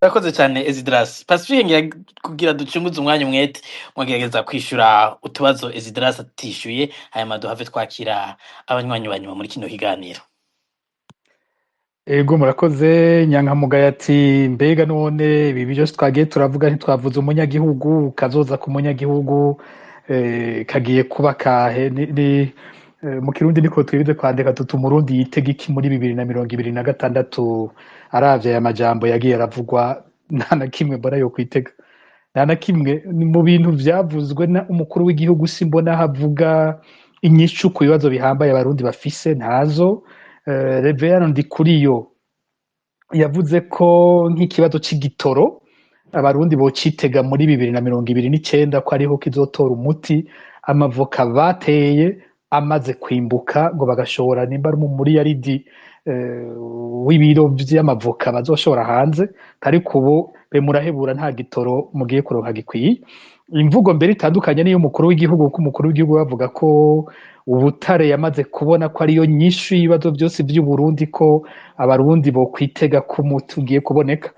Urakoze cyane Esdras. Pacifique ngira kugira ducunguze umwanya umwete mwagerageza kwishura utubazo Esdras atishyuye hanyuma duhave twakira abanywanyi banyuma muri kino kiganiro. Ego murakoze Nyankamugayo ati mbega none ibi byose twagiye turavuga ntitwavuze umunyagihugu kazoza ku munyagihugu kagiye kuba kahe mu kirundi niko twibize kwandika tuti umurundi yitega iki muri 2026 aravye aya majambo yagiye aravugwa nta na kimwe mbona yo kwitega nta na kimwe mu bintu vyavuzwe na umukuru w'igihugu simbona havuga inyishu ku bibazo bihambaye abarundi bafise ntazo. Reverend Ndikuriyo yavuze ko nk'ikibazo c'igitoro abarundi bocitega muri 2029 ko ariho kizotora umuti amavoka bateye amaze kwimbuka ngo bagashobora nimba muri yaridi w'ibiro vy'amavoka bazoshora hanze ariko ubu bemurahebura nta gitoro mugiye kuronka gikwiye. Imvugo mbere itandukanye niyo umukuru w'igihugu ko umukuru w'igihugu bavuga ko ubutare yamaze kubona ko ariyo nyishu y'ibibazo byose by'u Burundi ko abarundi bo kwitega ko umuti ugiye kuboneka.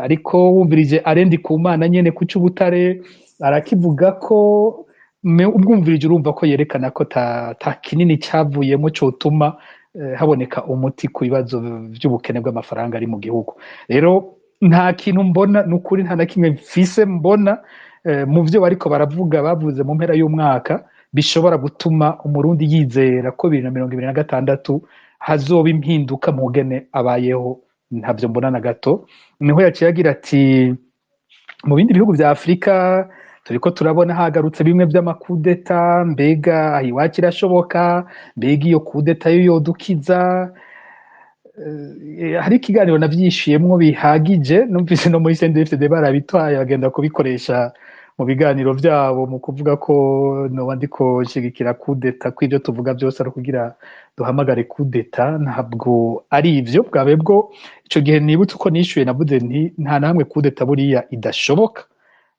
Ariko wumvirije arendi ku mana nyene ku c'ubutare arakivuga ko ubwumvirije urumva ko yerekana ko ta kinini cyavuyemo cotuma haboneka umuti ku bibazo by'ubukene bw'amafaranga ari mu gihugu. Rero nta kintu mbona nukuri nta na kimwe mfise mbona mu byo bariko baravuga bavuze mu mpera y'umwaka bishobora gutuma umurundi yizera ko 2026 hazoba impinduka mu gene abayeho ntavyo mbona na gato. Niho yaciye agira ati mu bindi bihugu vya Afrika turiko turabona hagarutse bimwe by'amakudeta mbega iwacu irashoboka mbega iyo kudeta yo yodukiza. Hari ikiganiro navyishiyemwo bihagije numvise no muri CNDD-FDD barabitwaye bagenda kubikoresha mu biganiro vyabo mu kuvuga ko noba ndiko nshigikira kudeta ko ivyo tuvuga byose ari kugira duhamagare kudeta ntabwo ari ivyo bwabe bwo ico gihe nibutse uko nishuye navuze nti nta namwe kudeta buriya idashoboka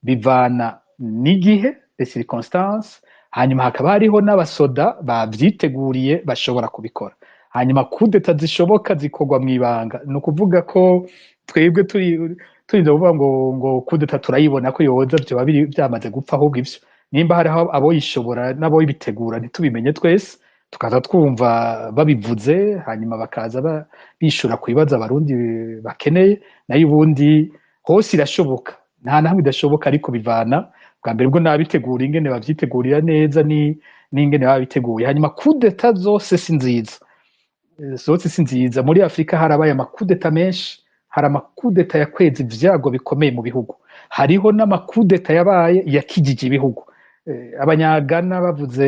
bivana n'igihe les circonstances hanyuma hakaba hariho n'abasoda bavyiteguriye bashobora kubikora hanyuma kudeta zishoboka zikorwa mw'ibanga no kuvuga ko twebwe turinda kuvuga ngo kudeta turayibona ko yoza byo babiri byamaze gupfa ahubwo ivyo nimba hari abo yishobora nabo bitegura ntitubimenye twese tukaza twumva babivuze hanyuma bakaza bishura kubibaza abarundi bakeneye nayo ubundi hose irashoboka nta namwe idashoboka ariko bivana bwa mbere bwo nabitegura ingene bavyitegurira neza n'ingene babiteguye hanyuma kudeta zose si nziza muri Afrika harabaye amakudeta menshi hari amakudeta yakweza ivyago bikomeye mu bihugu hariho n'amakudeta yabaye yakijije ibihugu abanyagana bavuze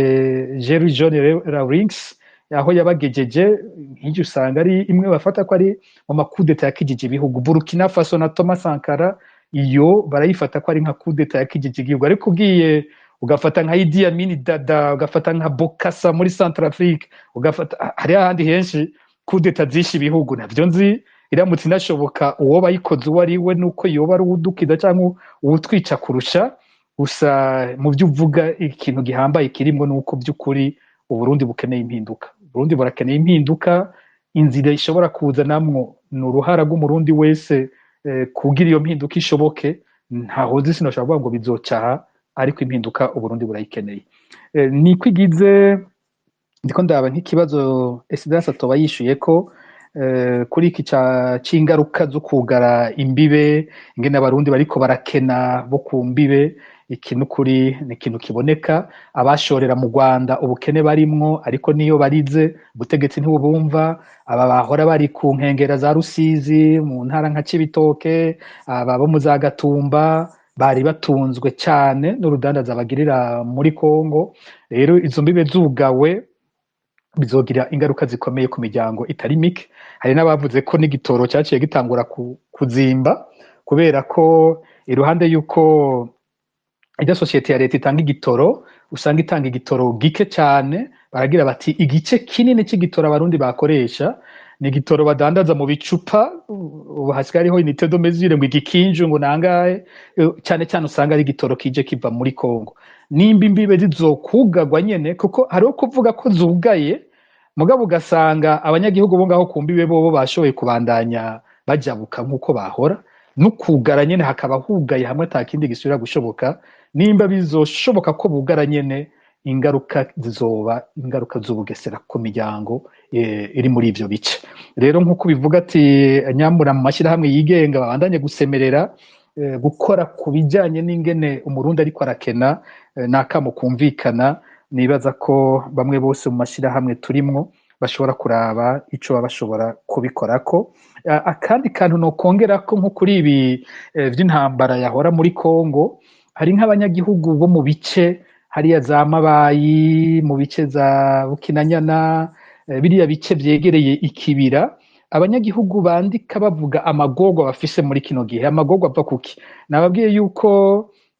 Jerry John Rawlings aho yabagejeje nk'icyo usanga ari imwe bafata ko ari mu makudeta yakijije ibihugu Burkina Faso na Thomas Sankara iyo barayifata ko ari nka kudeta yakijije igihugu ariko ugiye ugafata nka Idi Amin Dada ugafata nka Bokassa muri Centrafrique ugafata hari ahandi henshi kudeta zishi ibihugu navyo nzi iramutse inashoboka uwo bayikoze uwo ari we nuko yoba ari uwudukiza cyangwa uwutwica kurusha gusa mu byo uvuga ikintu gihambaye kirimo nuko by'ukuri Uburundi bukeneye impinduka Uburundi burakeneye impinduka inzira ishobora kuza namwo n'uruhara rw'umurundi wese kugira iyo mpinduka ishoboke ntaho zisinoshobora kuvuga ngo bizocaha ariko impinduka Uburundi burayikeneye niko igize ndiko ndaba nk'ikibazo Esdras atoba yishuye ko kuri iki c'ingaruka zo kugara imbibe ingene abarundi bariko barakena bo ku mbibe ikintu kuri ni ikintu kiboneka abashorera mu Rwanda ubukene barimwo ariko niyo barize ubutegetsi ntibubumva aba bahora bari ku nkengera za Rusizi mu ntara nka Cibitoke aba bo mu za Gatumba bari batunzwe cyane n'urudandaza bagirira muri Kongo rero izo mbibe zugawe bizogira ingaruka zikomeye ku miryango itari mike hari n'abavuze ko n'igitoro cyaciye gitangura kuzimba kubera ko iruhande yuko ijya societe ya leta itanga igitoro usanga itanga igitoro gike cyane baragira bati igice kinini c'igitoro abarundi bakoresha ni igitoro badandaza mu bicupa ubu hasigaye hariho unité de mesure ngo igikinju ngo nangahe cyane cyane usanga ari igitoro kije kiva muri Kongo nimba imbibe zizokugagwa nyene kuko hariho kuvuga ko zugaye mugabo ugasanga abanyagihugu bo ngaho ku mbibe bobo bashoboye kubandanya bajabuka nk'uko bahora n'ukugara nyene hakaba hugaye hamwe ata kindi gisubira gushoboka, nimba bizoshoboka ko bugara nyene ingaruka zizoba ingaruka z'ubugesera ku miryango iri muri ivyo bice. Rero nk'uko bivuga ati nyambura mu mashyirahamwe yigenga babandanye gusemerera gukora ku bijyanye n'ingene umurundi ariko arakena n'akamo kumvikana. Nibaza ko bamwe bose mu mashyirahamwe turimwo bashobora kuraba ico baba bashobora kubikorako. Akandi kantu nokongerako nko kuri ibi vy'intambara yahora muri Kongo, hari nk'abanyagihugu bo mu bice hariya za Mabayi, mu bice za Bukinanyana, biriya bice vyegereye ikibira, abanyagihugu bandika bavuga amagorwa bafise muri kino gihe. Amagorwa ava kuki? Nababwiye yuko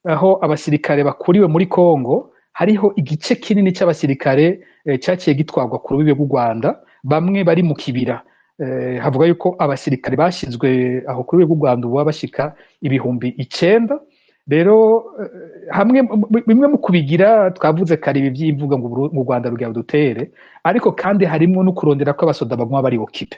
aho abasirikare bakuriwe muri Kongo hariho igice kinini c'abasirikare caciye gitwarwa ku rubibe rw'u Rwanda, bamwe bari mu kibira. Havuga yuko abasirikare bashizwe aho ku rubibe rw'u Rwanda ubu bashika 9,000. Rero hamwe bimwe mu kubigira twavuze kare ibi vy'imvuga ngo mu Rwanda rugira dutere, ariko kandi harimwo no kurondera ko abasoda baguma bari okipe.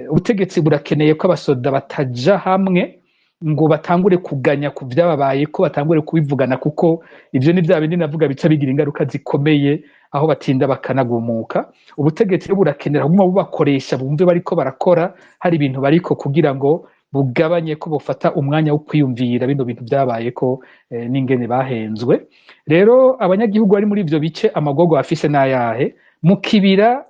Ubutegetsi burakeneye ko abasoda bataja hamwe ngo batangure kuganya ku vyababaye, ko batangure kubivugana, kuko ivyo ni vya bindi navuga bica bigira ingaruka zikomeye aho batinda bakanagumuka. Ubutegetsi burakenera kuguma bubakoresha bumve bariko barakora hari ibintu bariko, kugira ngo bugabanye ko bofata umwanya wo kwiyumvira bino bintu vyabaye ko n'ingene bahenzwe. Rero abanyagihugu bari muri ivyo bice amagorwa bafise n'ayahe? Mu kibira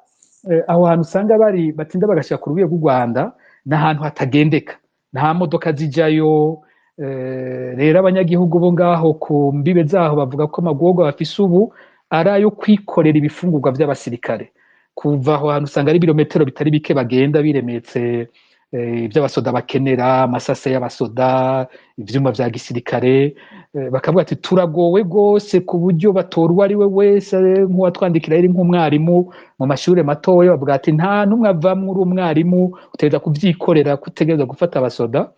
aho hantu usanga bari batinda bagashika ku rubibe rw'u Rwanda n'ahantu hatagendeka, nta modoka zijayo. Rero abanyagihugu bo ngaho ku mbibe zaho bavuga ko amagorwa bafise ubu ari ayo kwikorera ibifungurwa vy'abasirikare. Kuva aho hantu usanga ari ibirometero bitari bike bagenda biremetse ivy'abasoda bakenera, amasase y'abasoda, ivyuma vya gisirikare. Bakavuga ati turagowe gose ku buryo batora uwo ari we wese, nk'uwatwandikira yari nk'umwarimu mu mashure matoya, bavuga ati nta numwe avamwo uri umwarimu utegerezwa kuvyikorera, kutegerezwa gufata abasoda.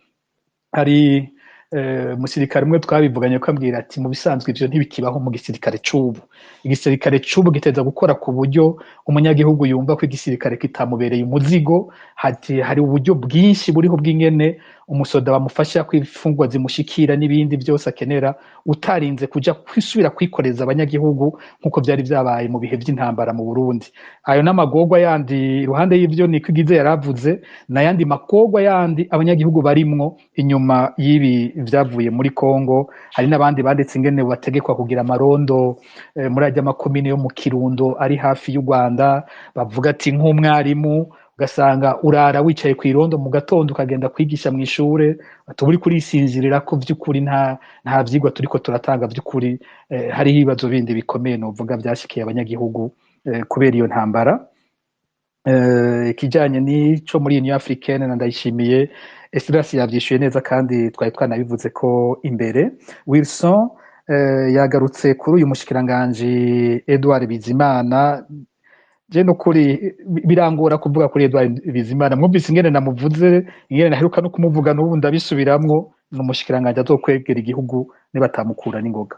Hari umusirikare umwe twabivuganye ko ambwira ati mu bisanzwe ivyo ntibikibaho mu gisirikare c'ubu. Igisirikare c'ubu giteza gukora ku buryo umunyagihugu yumva ko igisirikare kitamubereye umuzigo. Hari uburyo bwinshi buriho bw'ingene umusoda bamufasha kwifungwa zimushikira n'ibindi byose akenera, utarinze kuja kwisubira kwikoreza abanyagihugu nk'uko vyari vyabaye mu bihe vy'intambara mu Burundi. Ayo n'amagorwa yandi iruhande y'ivyo niko igize yaravuze, n'ayandi magorwa yandi abanyagihugu barimwo inyuma y'ibi vyavuye muri Kongo. Hari n'abandi banditse ingene bategekwa kugira amarondo muri ajya makomine yo mu Kirundo ari hafi y'u Rwanda. Bavuga ati nk'umwarimu ugasanga urara wicaye ku irondo mu gatondo ukagenda kwigisha mu ishure, tuburi kurisinzirira ko vy'ukuri nta vyigwa turiko turatanga vy'ukuri. Hari ibibazo bindi bikomeye novuga vyashikiye abanyagihugu kubera iyo ntambara. Ikijanye n'ico muri Union Africaine na Ndayishimiye, Esdras yavyishuye neza kandi twari twanabivuze ko imbere. Wilson yagarutse kuri uyu mushikiranganji Edouard Bizimana. Je no kuri birangora kuvuga kuri Edouard Bizimana, mwumvise ingene namuvuze, ingene naheruka no kumuvuga n'ubu ndabisubiramwo. N'umushikiranganji azokwegera igihugu nibatamukura n'ingoga.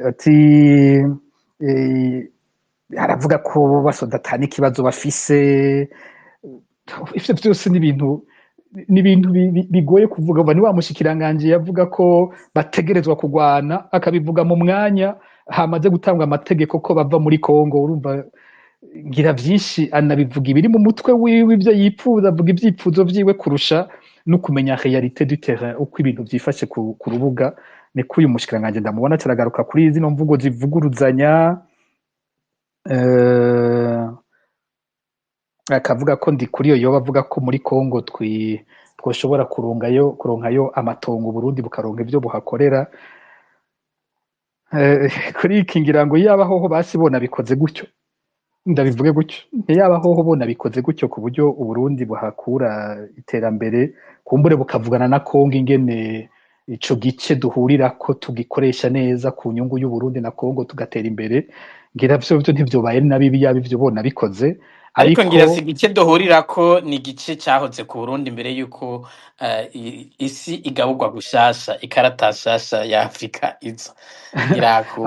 Ati aravuga ko basoda atani ikibazo bafise. Ivyo vyose n'ibintu bigoye kuvuga. Ni wa mushikiranganji yavuga ko bategerezwa kugwana, akabivuga mu mwanya hamaze gutangwa amategeko ko bava muri Kongo. Urumva ngira vyinshi anabivuga ibiri mu mutwe wiwe, ivyo yipfuza, avuga ivyipfuzo vyiwe kurusha no kumenya realite du terrain, uko ibintu vyifashe ku rubuga. Ni ko uyu mushikiranganji ndamubona caragaruka kuri zino mvugo zivuguruzanya, akavuga ko ndi kuri yo bavuga ko muri Kongo twoshobora kuronkayo amatongo, Burundi bukaronka ivyo buhakorera. Kuri iki ngira ngo yabaho basibona bikoze gutyo, ndabivuge gutyo, yabaho bona bikoze gutyo ku buryo Uburundi buhakura iterambere, kumbure bukavugana na Kongo ingene ico gice duhurira ko tugikoresha neza ku nyungu y'u Burundi na Kongo tugatera imbere. Ngira vyo ntivyobaye nabi yabivyo bona bikoze. Ariko ngira si igice duhurirako ni igice cyahoze ku Burundi mbere yuko isi igaburwa gushasha, ikarata shasha ya Afrika iza. Ngira ko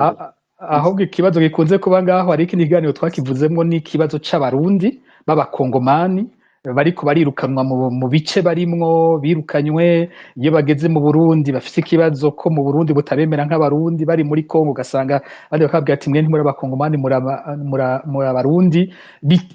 ahubwo ikibazo gikunze kuba ngaho, ari iki kiganiro twakivuzemwo n'ikibazo c'abarundi b'abakongomani bariko barirukanwa mu bice barimwo birukanywe iyo bageze mu Burundi bafise ikibazo ko mu Burundi butabemera nk'abarundi bari muri Kongo ugasanga bari bakabwira ati mwe ntimuri abakongomani muri abarundi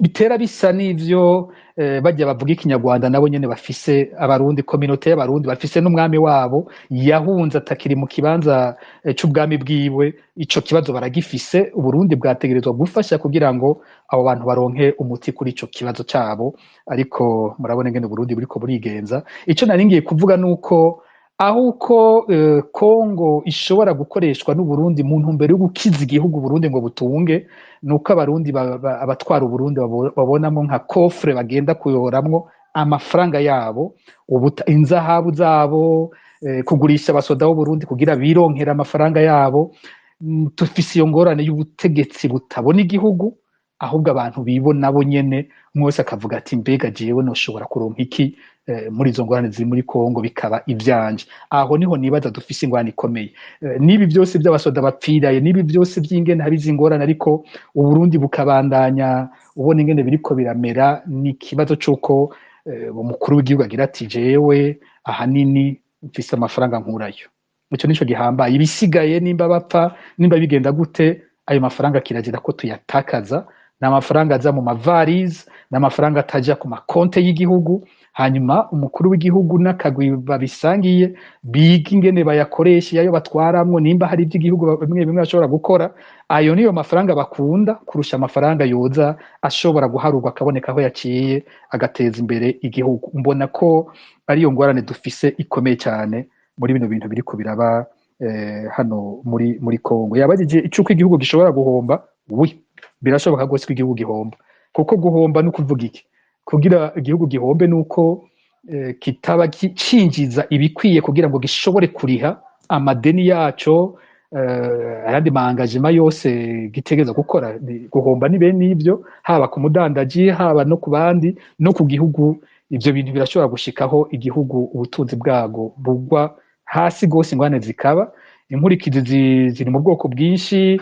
bitera bisa n'ivyo bajya bavuga ikinyarwanda nabo nyene bafise abarundi kominote y'abarundi bafise n'umwami wabo yahunze atakiri mu kibanza c'ubwami bwiwe ico kibazo baragifise Uburundi bwategerezwa gufasha kugira ngo abo bantu baronke umuti kuri ico kibazo cabo ariko murabona ingene Burundi buriko burigenza ico nari ngiye kuvuga nuko ahuko Kongo ishobora gukoreshwa n'Uburundi mu ntumbero yo gukiza igihugu Burundi ngo butunge nuko abarundi abatwara Uburundi babonamo nka kofre bagenda kuyoramwo amafaranga yabo inzahabu zabo kugurisha abasoda b'Uburundi kugira bironkera amafaranga yabo tufise iyo ngorane y'ubutegetsi butabona igihugu ahubwo abantu bibona bo nyene mwese akavuga ati mbega jewe noshobora kuronka iki muri izo ngorane ziri muri Kongo bikaba ivyanje aho niho nibaza dufise ingorane ikomeye nibi byose by'abasoda bapfiraye nibi byose by'ingene hari zingorane ariko Uburundi bukabandanya ubona ingene biriko biramera ni kibazo cuko umukuru w'igihugu agira ati jewe ahanini mfise amafaranga nkurayo ico nico gihambaye ibisigaye nimba bapfa nimba bigenda gute ayo mafaranga kiragira ko tuyatakaza n'amafaranga aza mu mavarize n'amafaranga ataja ku makonte y'igihugu hanyuma umukuru w'igihugu n'akagwi babisangiye biga ingene bayakoresha yayo batwaramwo nimba hari iby'igihugu bimwe bimwe bashobora gukora ayo niyo mafaranga bakunda kurusha amafaranga yoza ashobora guharurwa akaboneka aho yaciye agateza imbere igihugu mbona ko ariyo ngorane dufise ikomeye cyane muri bino bintu biriko biraba hano muri Kongo yabajije icuko igihugu gishobora guhomba birashoboka gose ko igihugu gihomba kuko guhomba no kuvuga iki kugira igihugu gihombe nuko kitaba cinjiza ibikwiye kugira ngo gishobore kuriha amadeni yaco ayandi mangajima yose gitegeza gukora guhomba ni bene ivyo haba ku mudandaji haba no ku bandi no ku gihugu ivyo bintu birashobora gushikaho igihugu ubutunzi bwago bugwa hasi gose ingwane zikaba inkurikizi ziri mu bwoko bwinshi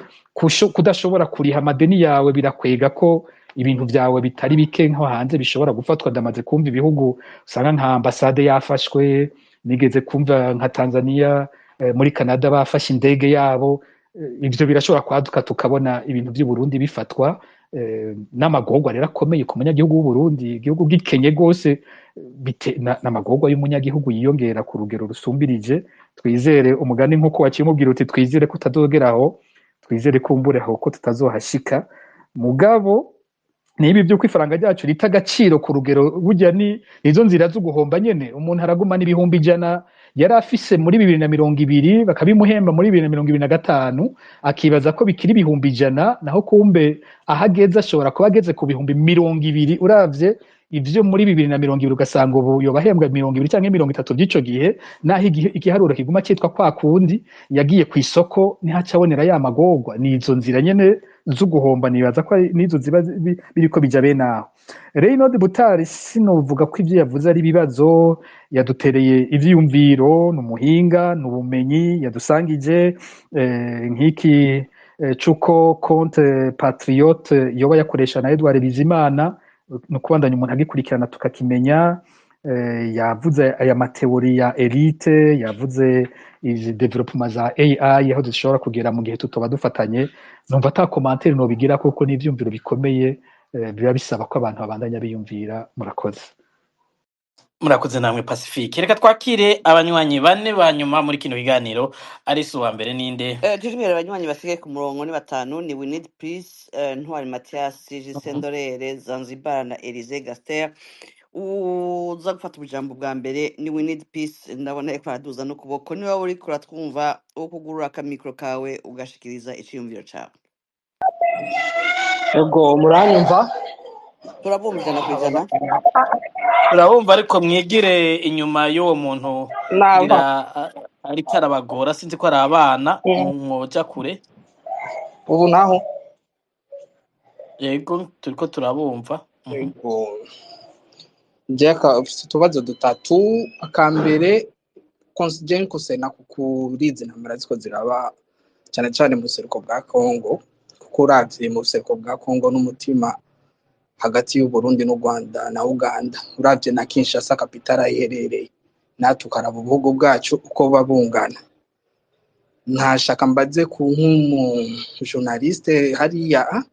kudashobora kuriha amadeni yawe birakwega ko ibintu byawe bitari bike nko hanze bishobora gufatwa ndamaze kumva ibihugu usanga nka ambasade yafashwe nigeze kumva nka Tanzania muri Canada bafashe indege yabo ivyo birashobora kwaduka tukabona ibintu by'u Burundi bifatwa n'amagorwa rero akomeye ku munyagihugu w'u Burundi igihugu gikenye gose n'amagorwa y'umunyagihugu yiyongera ku rugero rusumbirije twizere umugani nkuko wakimubwira uti twizere ko utazogeraho twizere kumbureho ko tutazohashika mugabo nibi byo kwifaranga ryacu rita agaciro ku rugero burya ni izo nzira zo guhomba nyene umuntu araguma n'ibihumbi 100 yari afise muri 2020 bakabimuhemba muri 2025 akibaza ko bikiri ibihumbi 100 naho kumbe ahageze ashobora kuba ageze ku bihumbi 200 uravye ivyo muri 2020 ugasanga ubu yobahembwa 20 canke 30 by'ico gihe naho igiharuro kiguma cyitwa kwa kundi yagiye ku isoko ntihacabonera ya magorwa ni izo nzira nyene zo guhomba nibaza ko nizo ziba biriko bija benaho Reynold Butari sinovuga ko ivyo yavuze ari bibazo yadutereye ivyiyumviro n'umuhinga n'ubumenyi yadusangije nk'iki cuko compte patriote yoba yakoresha na Edouard Bizimana no kubandanya umuntu agikurikirana tukakimenya yavuze aya mateori ya elite yavuze izi development za AI aho zishobora kugera mu gihe tutoba dufatanye numva ata commentaire no bigira kuko n'ivyumviro bikomeye biba bisaba ko abantu babandanya biyumvira murakoze namwe Pacifique reka twakire abanywanyi bane banyuma muri kino kiganiro ari so wa mbere ninde tujimira abanywanyi basigaye ku murongo ni batanu ni We Need Peace Ntwari Mathias Gisendorere Zanzibar na Elise Gaster uza gufata ubujambo bwa mbere ni We Need Peace ndabona ko araduza no kuboko ni wowe uri kuratwumva wo kugurura akamikro kawe ugashikiriza iciyumviro cyawe Ego muranyumva turabumva ijana ku ijana urabumva ariko mwigire inyuma y'uwo muntu ariko arabagora sinzi ko ari abana mwoja kure ubu naho yego turiko turabumva ego njeka utubazo dutatu akambere considering kusena kukurize intambara ziko ziraba cyane cyane mu buseruko bwa Kongo kuko uravye mu buseruko bwa Kongo n'umutima hagati y'u Burundi n'u Rwanda na Uganda uravye na Kinshasa kapitala iherereye natwe ukaraba ubuhugu bwacu uko babungana ntashaka mbaze ku nk'umujournaliste hariya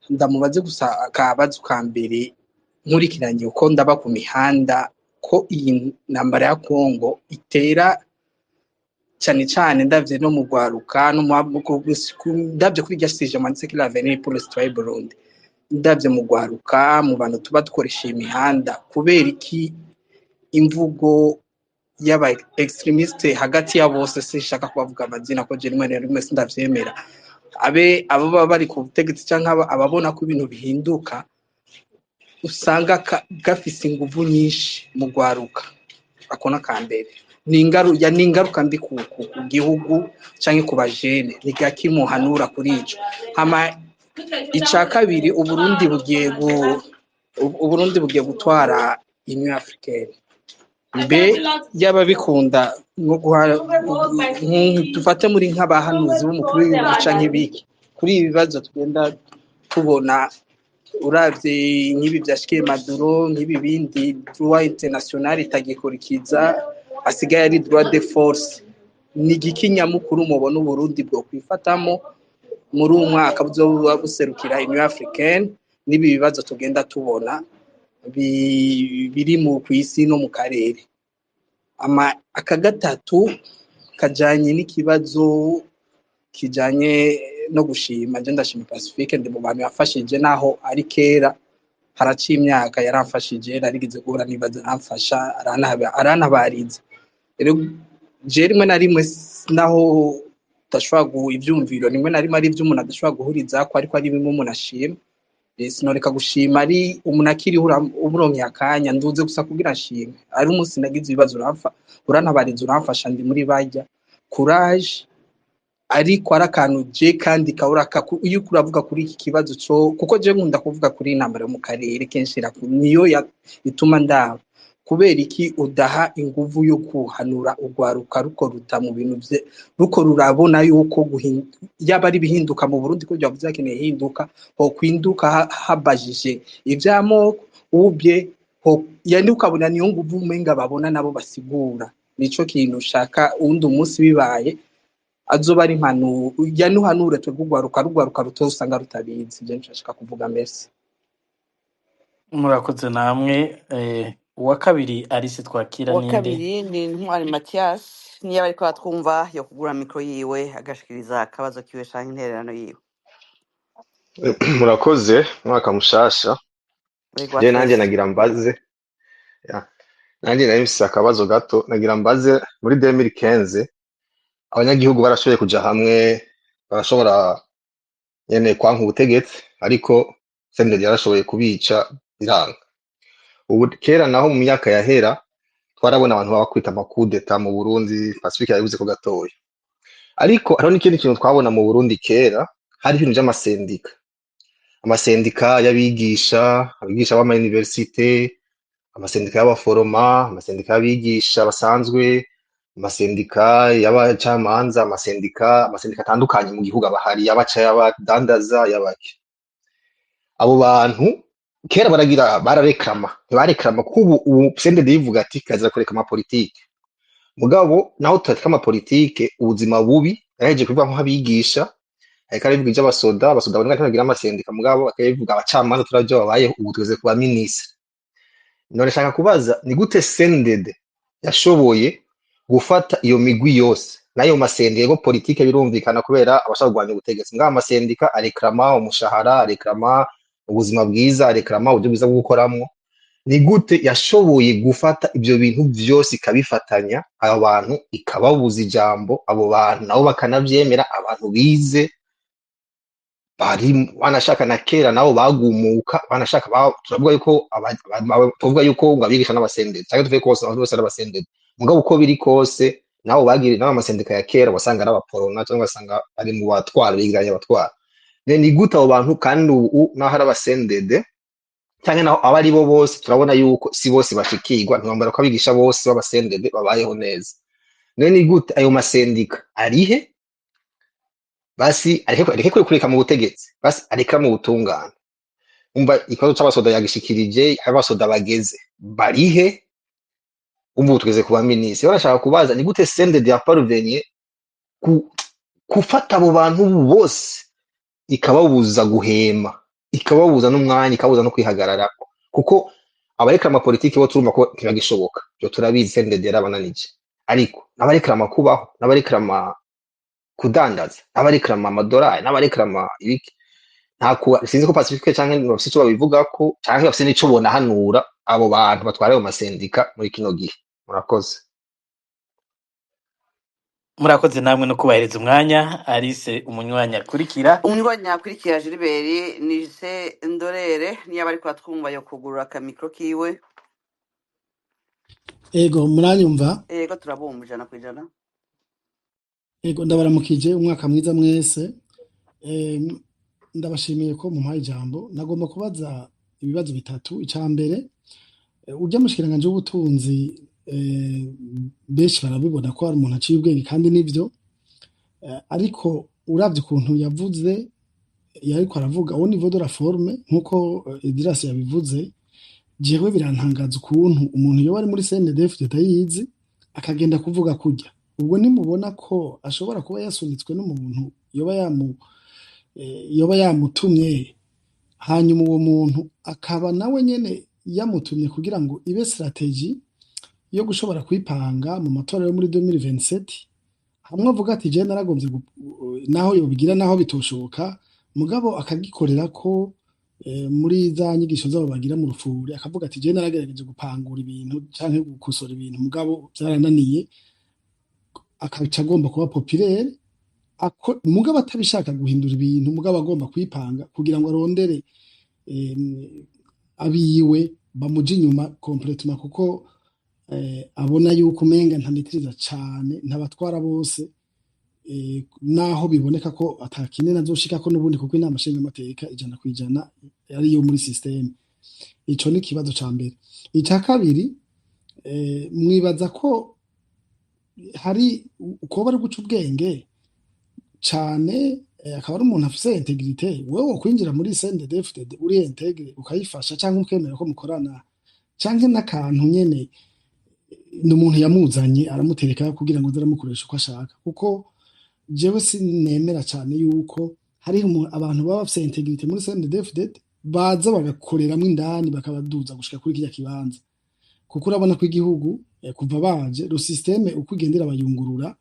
ndamubaze gusa akabazo ka mbere nkurikiranye uko ndaba ku mihanda ko iyi ntambara ya Kongo itera cyane cyane ndavye no mu Rwaruka no ndavye kuri gasije manditse kila avenir pour le citoyen Burundi ndavye mu Rwaruka mu bantu tuba dukoresha imihanda kubera iki imvugo y'aba extremiste hagati ya bose sinshaka kubavuga amazina ko je rimwe sindavyemera abo baba bari ku butegetsi cyangwa ababona ko ibintu bihinduka usanga gafise inguvu nyinshi mu Rwaruka akona kambere n'ingaruka mbi ku gihugu cyangwa ku bajene nigakimuhanura kuri ico hama ica kabiri Uburundi bugiye gutwara Union Africaine mbe yaba bikunda nko dufate muri nk'abahanuzi b'umukuru w'igihugu canke ibiki kuri ibi bibazo tugenda tubona uravye nk'ibi vyashikiye Maduro nk'ibi bindi droit international itagikurikiza asigaye ari droit de force ni igikinyamukuru mubona Uburundi bwo kwifatamo muri umwaka buzoba buserukira Union Africaine n'ibi bibazo tugenda tubona biri mu kwisi no mu karere akagatatu kajanye n'ikibazo kijanye no gushima je ndashima Pacifique ndi mu bantu yafashije naho ari kera haraciye imyaka yaramfashije narigize guhura n'ibibazo aramfasha aranabariza rero je rimwe na rimwe naho tashobora ivyumviro rimwe na rimwe ari ivy'umuntu adashobora guhuriza ko ariko ari bimwe umuntu ashima sinoreka gushima ari umuntu akiri umuronke akanya nduze gusa kugira nshime ari umunsi nagize ibibazo urantabariza uramfasha ndi muri bajya courage ariko arakantu je kandi kauraka iyo kuravuga kuri iki kibazo cyo kuko je nkunda kuvuga kuri intambara mu karere kenshi niyo ituma ndaba kubera iki udaha inguvu yo kuhanura Urwaruka ruko ruta mu bintu bye ruko rurabona yuko yaba ari bihinduka mu Burundi ko byavuze akeneye hinduka ho kwinduka habajije ivyamo ubye ho yani ukabona niyo nguvu umenga babona nabo basigura nico kintu ushaka undi umunsi bibaye azoba ari impanu yanuhanure twe Rugwaruka rutosanga rutabizi je nshaka kuvuga merci murakoze namwe uwa kabiri Alice twakira uwa ninde kabiri ni Ntwari Mathias niyo bariko batwumva yo kugura mikro yiwe agashikiriza akabazo kiwe canke intererano yiwe murakoze mwaka mushasha je nanje nagira mbaze nanje nahise akabazo gato nagira mbaze muri 2015 abanyagihugu barashoboye kuja hamwe barashobora nyene kwanka ubutegetsi ariko senderi yarashoboye kubica biranga ubu kera naho mu myaka yahera twarabona abantu bakwita amakudeta mu Burundi Pacifique yabivuze ko gatoya ariko hariho n'ikindi kintu twabona mu Burundi kera hari ibintu amasendika y'abigisha abigisha b'ama universite amasendika y'abaforoma amasendika y'abigisha basanzwe amasendika y'abacamanza amasendika atandukanye mu gihugu abahari y'abaca y'abadandaza y'abaki abo bantu kera bararekrama kubu sendede yivuga ati kaza kureka ama politike mugabo naho tutateka ama politike ubuzima bubi yaheje kuvuga nko habigisha ariko arivuga iby'abasoda babona ntagira amasendika mugabo akayivuga abacamanza turavyo babaye ubu tweze kuba ministre none shaka kubaza ni gute sendede yashoboye gufata iyo migwi yose nayo masendika go politike birumvikana kubera abashaka kugwanya ubutegetsi ngaho amasendika arekrama umushahara arekrama ubuzima bwiza arekrama uburyo bwiza bwo gukoramwo ni gute yashoboye gufata ibyo bintu byose ikabifatanya abo bantu ikababuza ijambo abo bantu nabo bakanavyemera abantu bize bari banashaka na kera nabo bagumuka banashaka turavuga yuko tuvuga yuko ngo abigisha n'abasendede cyangwa tuvuye kose abantu bose n'abasendede mugabo uko biri kose nabo bagiri n'amasendika ya kera wasanga n'abaporona cyangwa wasanga ari mu batwara bigiranye abatwara ni gute abo bantu kandi ubu naho ari abasendede cyangwa naho abari bo bose turabona yuko si bose bashikirwa ntibambara ko abigisha bose b'abasendede babayeho neza ni gute ayo masendika arihe basi areke kureka mu butegetsi basi areka mu butungane umva ikibazo c'abasoda yagishikirije abasoda bageze barihe ubu tugeze ku baminisitiri barashaka kubaza ni gute CNDD yaparuvenye gufata abo bantu bose ikababuza guhema ikababuza n'umwanya ikababuza no kwihagararako kuko abareklama politiki bo turumva ko ntibagishoboka byo turabizi CNDD yarabananije ariko n'abareklama kubaho n'abareklama kudandaza n'abareklama amadolari n'abareklama ibiki sinzi ko Pacifique canke bafise ico babivugako canke bafise n'ico bonahanura abo bantu batwara ayo masendika muri kino gihe murakoze murakoze namwe no kubahiriza umwanya Alice umunywanyi akurikira umunywanyi akurikira Gilbert ni se ndorere niyo bari kwatwumva yo kugurura akamikro kiwe. Ego muranyumva? Ego turabumva 100%. Ego ndabaramukije umwaka mwiza mwese. Ndabashimiye ko mumpaye ijambo. Nagomba kubaza ibibazo bitatu. Icambere urya mushikiranganje w'ubutunzi benshi barabibona ko ari umuntu aciye ubwenge kandi nivyo, ariko uravye ukuntu yavuze yariko aravuga au niveau de la forme nkuko Idras yabivuze, jewe birantangaza ukuntu umuntu yoba ari muri CNDD-FDD yizi akagenda kuvuga kurya. Ubwo nimubona ko ashobora kuba yasunitswe n'umuntu yoba yamutumye, hanyuma uwo muntu akaba nawe nyene yamutumye kugira ngo ibe strategy yo gushobora kwipanga mu matora yo muri 2027, hamwe avuga ati je naragomvye naho yobigira naho bitoshoboka mugabo akagikorera ko muri za nyigisho zabo bagira mu rufuri akavuga ati je naragerageje gupangura ibintu canke gukosora ibintu mugabo byarananiye, akaca agomba kuba populaire mugabo atabishaka guhindura ibintu mugabo agomba kwipanga kugira ngo arondere abiwe bamuja inyuma complètement kuko abona yuko umenga ntamitiriza cane ntabatwara bose, naho biboneka ko atakinene azoshika ko nubundi kuko inama nshingamateka 100% ariyo muri system. Ico ni kibazo ca mbere. Ica kabiri, mwibaza ko hari uko bari guca ubwenge cane akaba ari umuntu afise integrite, wewe kwinjira muri CNDD-FDD uri integre ukayifasha cyangwa ukemera ko mukorana canke n'akantu nyene n'umuntu yamuzanye aramutereka kugira ngo zaramukoresha uko ashaka, kuko jewe sinemera cyane yuko hari abantu baba bafise integrite muri CNDD-FDD baza bagakoreramo indani bakabaduza gushika kuri kirya kibanza, kuko urabona ko igihugu kuva baje le système uko igendera abayungurura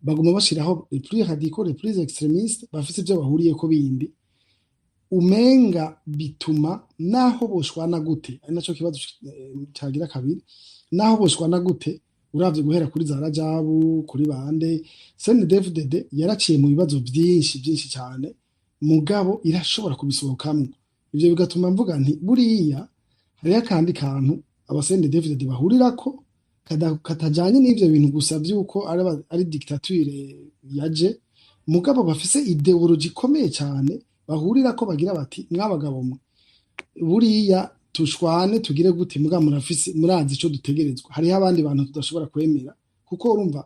baguma bashiraho les plus radicaux les plus extrémistes bafise ibyo bahuriye ko bindi umenga bituma naho boshwana gute, ari naco kibazo cagira kabiri, naho boshwana gute uravye guhera kuri za Rajabu kuri bande CNDD-FDD yaraciye mu bibazo byinshi cyane mugabo irashobora kubisohokamwo. Ivyo bigatuma mvuga nti buriya hari akandi kantu aba CNDD-FDD bahurirako katajanye n'ivyo bintu gusa vyuko ari dictature yaje mugabo bafise ideology ikomeye cyane bahurirako bagira bati mwabagabo mwe buriya tushwane tugire gute mugabo murazi ico dutegerezwa. Hariho abandi bantu tudashobora kwemera kuko urumva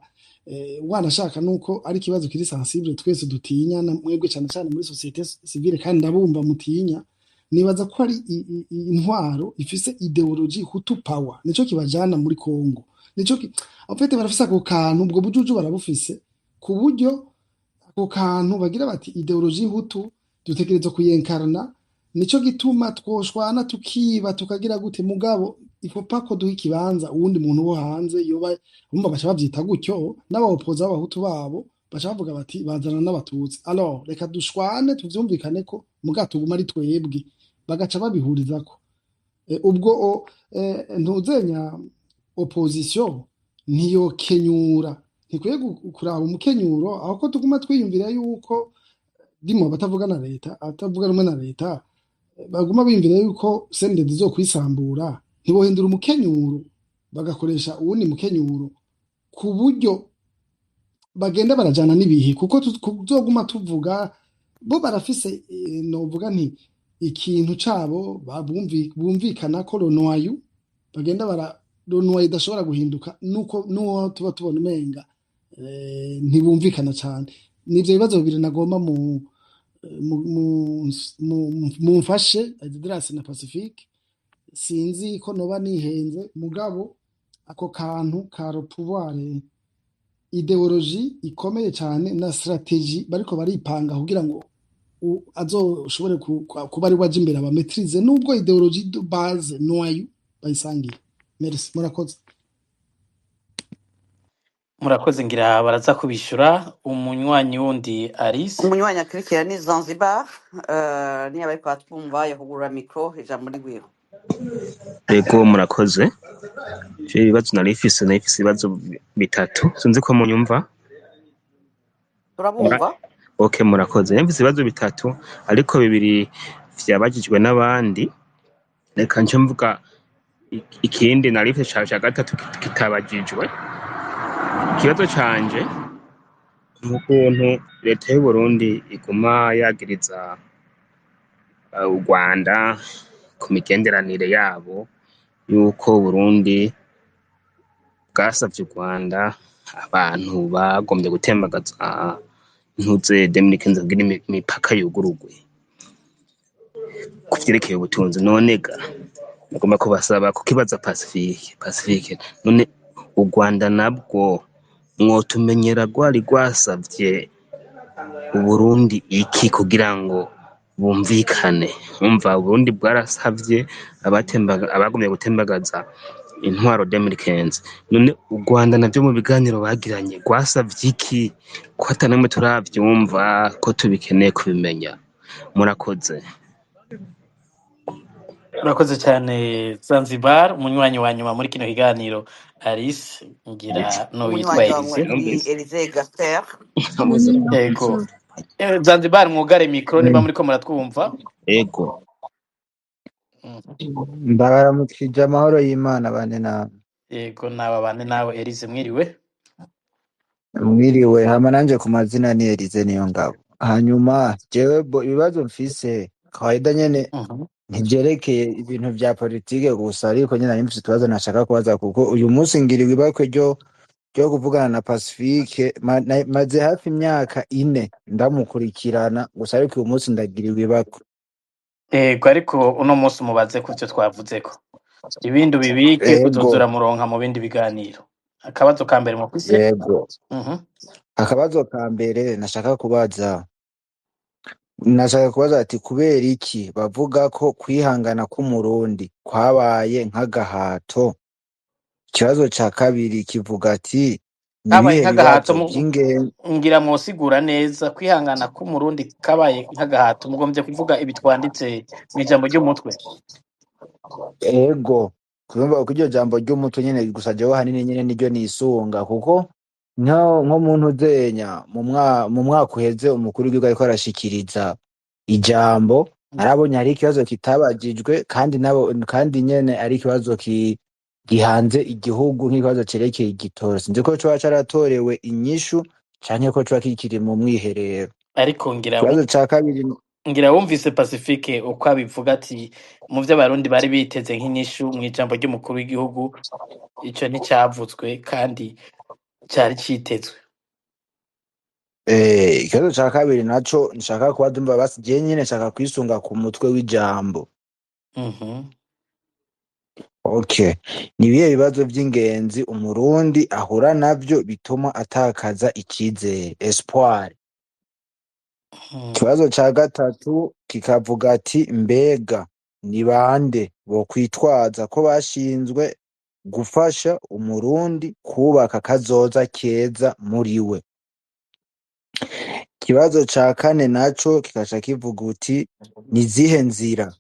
wanashaka nuko ari kibazo kiri sensible twese dutinya mwebwe cyane cyane muri societe civile kandi ndabumva mutinya. Nibaza ko ari intwaro ifise ideology hutu power nico kibajana muri Kongo, nico afite barafise ako kantu ubwo bujuju barabufise ku buryo ako kantu bagira bati ideology hutu dutegerezwa kuyenkarana, nico gituma twoshwana tukiba tukagira gute mugabo ifopako duha ikibanza uwundi muntu wo hanze yoba umva bacha bavyita gutyo n'abaopoza b'abahutu babo bacha bavuga bati bazana n'abatutsi. Alors reka dushwane tuvyumvikane ko mugato tuguma ari twebwe bagaca babihurizako. Ubwo ntuzenya opposition niyo kenyura ntikwiye kuraba umukenyuro aho ko tuguma twiyumvira yuko dimo batavuga na leta atavuga rumwe na leta baguma biyumvira yuko CNDD zo kwisambura ntibohindura umukenyuro bagakoresha uwundi mukenyuro ku buryo bagenda barajana n'ibihe kuko tuzoguma tuvuga bo barafise novuga nti ikintu cabo bumvikana ko Ronoayu bagenda bara Ronoayu idashobora guhinduka nuko nuwo tuba tubona umenga ntibumvikana cyane. Nivyo bibazo bibiri nagomba mumfashe Adidas na Pacifique sinzi ko noba nihenze mugabo ako kantu ka pouvoir ideologie ikomeye cyane na strategie bariko baripanga kugira ngo azoshobore kuba ari waje imbere abametrize nubwo ideologie de base noyu bayisangiye. Merci, murakoze. murakoze ngira baraza kubishura umunywanyi wundi Alice. umunywanyi akurikira ni Zanzibar niba ariko atwumva yahugura mikro ijambo rigwiro. Yego murakoze. Je ibibazo narifise ibibazo bitatu sinzi ko munyumva. Turabumva. Okay murakoze. Mfise ibibazo bitatu ariko bibiri vyabajijwe n'abandi. Reka nce mvuga ikindi narifise ca gatatu kitabajijwe. Ikibazo canje n'ukuntu leta y'u Burundi iguma yagiriza u Rwanda ku migenderanire yabo yuko Burundi bwasavye u Rwanda abantu bagombye gutembagaza intuze Dominique kugira imipaka yugurugwe kuvyerekeye ubutunzi. None ga bagomba kubasaba kukibaza Pacifique none u Rwanda nabwo mwotumenyera rwari rwasavye Uburundi iki kugira ngo bumvikane. Umva Uburundi bwarasavye abagomye gutembagaza intwaro Dominique. None u Rwanda navyo mu biganiro bagiranye rwasavye iki ko atanamwe turavyumva ko tubikeneye kubimenya. Murakoze. Murakoze cyane Zanzibar. Umunywanyi wa nyuma muri kino kiganiro Alice ngira no witwa Elise. Ni Elise Gaster. Yego. Zanzibar mwugare mikro niba muri ko muratwumva. Yego. Ndabaramukije amahoro y'Imana bane nawe. Yego naba bane nawe Elise mwiriwe. Mwiriwe hama nanje ku mazina ni Elise niyo ngabo. Hanyuma jewe ibibazo mfise kawaida nyene ntivyerekeye ibintu vya politike gusa ariko nyene nimfise utubazo nashaka kubaza kuko uyu munsi ngiriwe ibakwe ryo kuvugana na Pacifique maze hafi imyaka 4 ndamukurikirana gusa ariko uyu munsi ndagiriwe ibakwe. Yego ariko uno munsi mubaze kuvyo twavuzeko. Ibindi bibike kuzozura muronka mu bindi biganiro. Akabazo ka mbere mufise? Yego. Akabazo ka mbere nashaka kubaza ati kubera iki bavuga ko kwihangana k'umurundi kwabaye nk'agahato. Ikibazo ca kabiri kivuga ati kabaye nk'agahato ngira mwosigura neza kwihangana k'umurundi kabaye nk'agahato mugombye kuvuga ibitwanditse mu ijambo ry'umutwe. Ego kurumva ko iryo jambo ry'umutwe nyene gusa jewe hanini nyene niryo nisunga kuko nko muntu zenya mu mwaka uheze umukuru w'igihugu ariko arashikiriza ijambo arabonye hari ikibazo kitabajijwe kandi nyene ari ikibazo gihanze igihugu nk'ikibazo cerekeye igitoro. Sinzi ko coba caratorewe inyishu canke ko coba kikiri mu mwiherero. Ariko ikibazo ca kabiri ngira wumvise Pacifique uko abivuga ati mu vyo abarundi bari biteze nk'inyishu mu ijambo ry'umukuru w'igihugu ico nticavuzwe kandi cyari citezwe. Ikibazo ca kabiri naco nshaka kuba dumva basi je nyene nshaka kwisunga ku mutwe w'ijambo. Okay. Nibiye bibazo vy'ingenzi umurundi ahura navyo bituma atakaza icizere espoir. Ikibazo ca gatatu kikavuga ati mbega ni bande bo kwitwaza ko bashinzwe gufasha umurundi kubaka kazoza keza muri we. Ikibazo ca kane naco kikaca kivuga uti nizihe nzira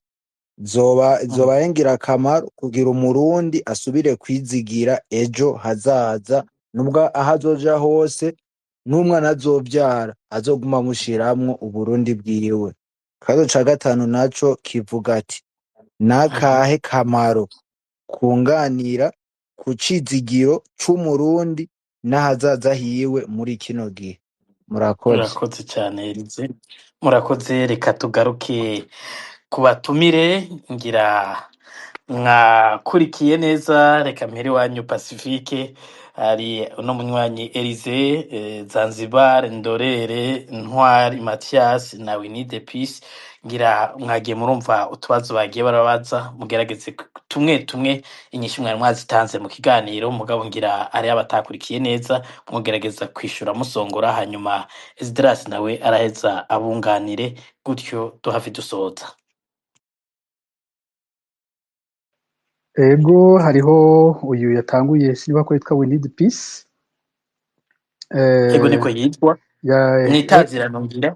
zoba yengira akamaro kugira umurundi asubire kwizigira ejo hazaza nubwo ahazoja hose n'umwana azovyara azoguma mushiramwo uburundi bwiwe. Ikibazo ca gatanu naco kivuga ati nakahe kamaro kunganira ku cizigiro c'umurundi n'ahazaza hiwe muri kino gihe. Murakoze cyane Elise. Murakoze, reka tugaruke kubatumire ngira mwakurikiye neza. Reka mpere wanyu Pacifique hari uno munywanyi Elize Zanzibar Ndorere Ntwari Mathias na Winnie the Peace ngira mwagiye murumva utubazo bagiye barabaza mugerageze tumwe inyinshi mwari mwazitanze mu kiganiro mugabo ngira ari abatakurikiye neza mugerageza kwishura musongora hanyuma Esdras nawe araheza abunganire gutyo duhafi dusoza. ego hariho uyu yatanguye sinba ko yitwa We Need Peace Ego niko eh, yitwa ya- mwitazirano ngira.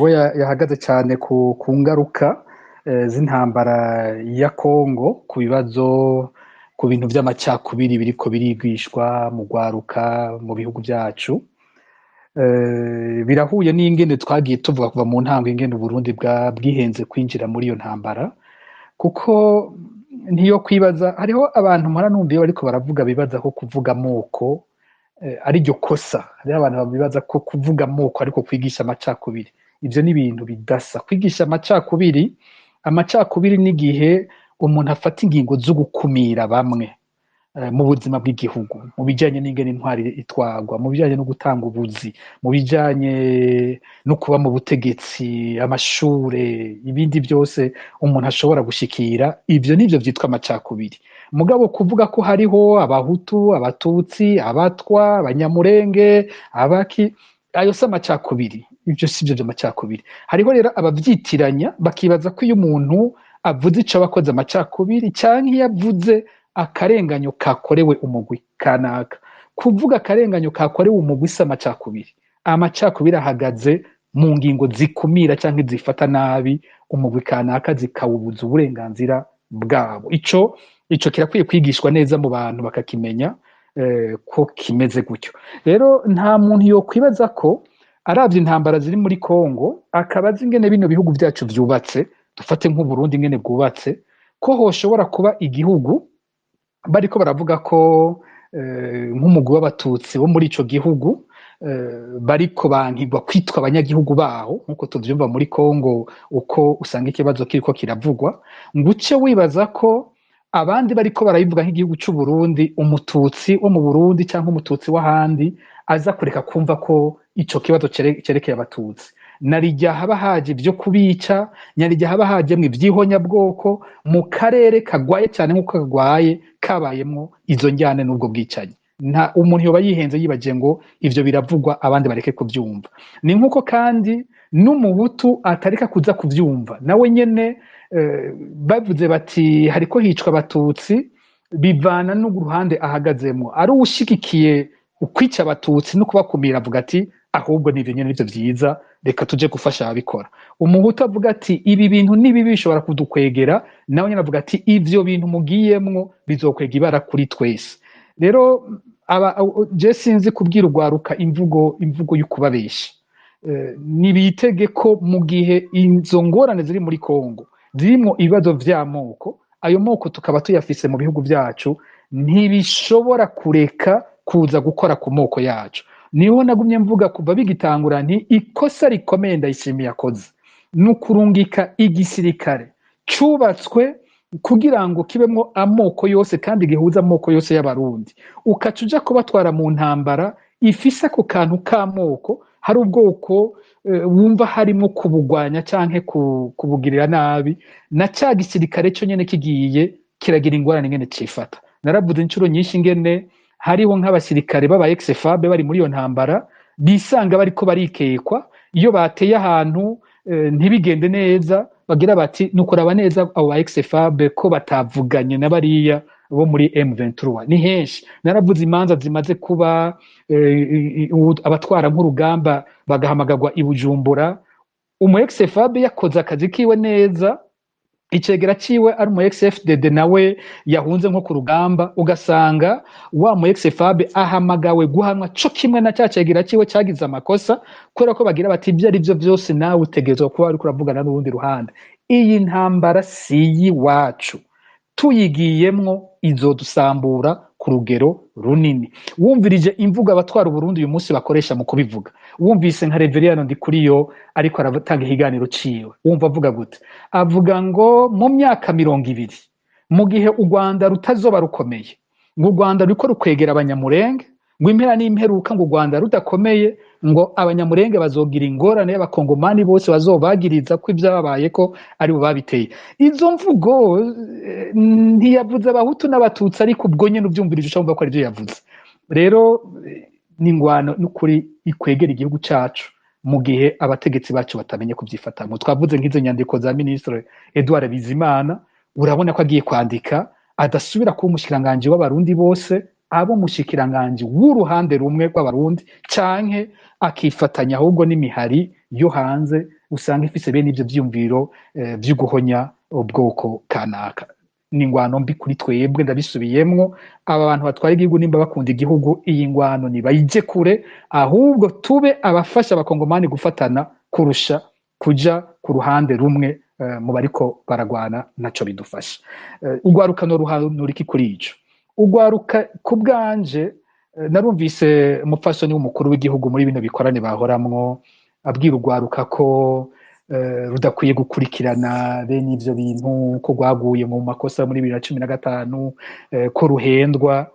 we yahagaze cyane ku ngaruka z'intambara ya Kongo ku bibazo ku bintu by'amacakubiri biriko birigwishwa mu gwaruka mu bihugu byacu birahuye n'ingene twagiye tuvuga kuva mu ntango ingene Burundi bwihenze kwinjira muri iyo ntambara kuko ntiyo kwibaza hariho abantu mpora numva iyo bariko baravuga bibaza ko kuvuga amoko ari ryo kosa hariho abantu babibaza ko kuvuga amoko ariko kwigisha amacakubiri ivyo ni ibintu bidasa kwigisha amacakubiri n'igihe umuntu afata ingingo zo gukumira bamwe mu buzima bw'igihugu mu bijanye n'ingene intwari itwagwa mu bijanye no gutanga ubuzi mu bijanye no kuba mu butegetsi amashure ibindi byose umuntu ashobora gushikira ivyo nivyo vyitwa amacakubiri mugabo kuvuga ko hariho abahutu abatutsi abatwa abanyamurenge abaki ayo si amacakubiri ivyo sivyo vy'amacakubiri hariho rero abavyitiranya bakibaza ko iyo umuntu avuze ico abakoze amacakubiri canke iyo avuze akarenganyo kakorewe umugwi kanaka kuvuga akarenganyo kakorewe umugwi si amacakubiri ahagaze mu ngingo zikumira canke zifata nabi umugwi kanaka zikawubuza uburenganzira bwabo ico kirakwiye kwigishwa neza mu bantu bakakimenya ko kimeze gutyo rero nta muntu yokwibaza ko aravye intambara ziri muri Kongo akaba azi ingene bino bihugu vyacu vyubatse dufate nk'Uburundi ingene bwubatse ko hoshobora kuba igihugu bariko baravuga ko nk'umugwi w'abatutsi wo muri ico gihugu bariko bankigwa kwitwa abanyagihugu baho nkuko tuvyumva muri Kongo uko usanga ikibazo kiriko kiravugwa nguce wibaza ko abandi bariko barabivuga nk'igihugu c'u Burundi umututsi wo mu Burundi cyangwa umututsi w'ahandi aza kureka kumva ko ico kibazo cerekeye abatutsi narijya haba haje ibyo kubica narijya haba hajemwe ivyihonyabwoko mu karere kagwaye cyane nk'uko kagwaye kabayemwo izo njyane n'ubwo bwicanyi nta umuntu yoba yihenze yibaje ngo ivyo biravugwa abandi bareke kuvyumva ni nk'uko kandi n'umuhutu atareka kuza kuvyumva nawe nyene bavuze bati hariko hicwa abatutsi bivana n'uruhande ahagazemo ari ushigikiye ukwica abatutsi no kubakumira avuga ati ahubwo nivyo nyene nivyo vyiza reka tuje gufasha ababikora umuhutu avuga ati ibi bintu nibibi bishobora kudukwegera nawe nyene avuga ati ivyo bintu mugiyemwo bizokwega ibara kuri twese rero je sinzi kubwira urwaruka imvugo y'ukubabesha nibitege ko mu gihe izo ngorane ziri muri Kongo zirimo ibibazo vy'amoko ayo moko tukaba tuyafise mu bihugu vyacu ntibishobora kureka kuza gukora ku moko yacu niho nagumye mvuga kuva bigitangura nti ikosa rikomeye Ndayishimiye yakoze nukurungika igisirikare cubatswe kugira ngo kibemwo amoko yose kandi gihuza amoko yose y'abarundi ukacuja kubatwara mu ntambara ifise ako kantu k'amoko hari ubwoko wumva harimo kubugwanya canke kubugirira nabi na ca gisirikare cyo nyene kigiye kiragira ingorane ngene cifata naravuze incuro nyinshi ingene hariho nk'abasirikare baba ex-FAB bari muri iyo ntambara bisanga bariko barikekwa iyo bateye ahantu ntibigende neza bagira bati nukuraba neza abo ba ex-FAB ko batavuganye na bariya bo muri M23 ni henshi naravuze imanza zimaze kuba abatwara nk'urugamba bagahamagagwa i Bujumbura umu ex-FAB yakoze akazi kiwe neza icegera ciwe ari mu ex-FDD nawe yahunze nko ku rugamba ugasanga wa mu ex-FAB ahamagawe guhanwa co kimwe na cacegera ciwe cagize amakosa kubera ko bagira bati ibyo ari byo byose nawe utegerezwa kuba ariko uravugana n'urundi ruhande iyi ntambara si wacu tuyigiyemwo izodusambura ku rugero runini wumvirije imvuga abatwara Burundi uyu munsi bakoresha mu kubivuga wumvise nka Reveriyano Ndikuriyo ariko aratanga ikiganiro ciwe wumva avuga gute avuga ngo mu myaka 20 mu gihe u Rwanda rutazoba rukomeye ngo u Rwanda ruriko rukwegera abanyamurenge ngo impera n'imperuka ngo u Rwanda rudakomeye ngo abanyamurenge bazogira ingorane y'abakongomani bose bazobagiriza ko ibyababaye ko ari bo babiteye. Izo mvugo ntiyavuze abahutu n'abatutsi, ariko ubwo nyene uvyumvirije ucumva ko ari byo yavuze. Rero ni ingwano n'ukuri ikwegera igihugu cacu mu gihe abategetsi bacu batamenye kubyifatamwo. Twavuze nk'izo nyandiko za Ministre Edouard Bizimana, urabona ko agiye kwandika adasubira kuba umushikiranganji w'abarundi bose, abo mushikiranganji w'uruhande rumwe rw'abarundi, canke akifatanya ahubwo n'imihari yo hanze usanga ifise bene ivyo vyumviro vyo guhonya ubwoko kanaka. Ni ingwano mbi kuri twebwe, ndabisubiyemwo. Aba bantu batwara igihugu nimba bakunda igihugu, iyi ngwano nibayije kure, ahubwo tube abafasha abakongomani gufatana kurusha kuja ku ruhande rumwe mu bariko baragwana, naco bidufasha. Ugwaruka no ruhanura iki kuri ico? Ugwaruka ku bwanje narumvise umupfasoni w'umukuru w'igihugu muri bino bikorane bahoramwo abwira ugwaruka ko rudakwiye gukurikirana bene ivyo bintu, ko rwaguye mu makosa muri 2015, ko ruhendwa.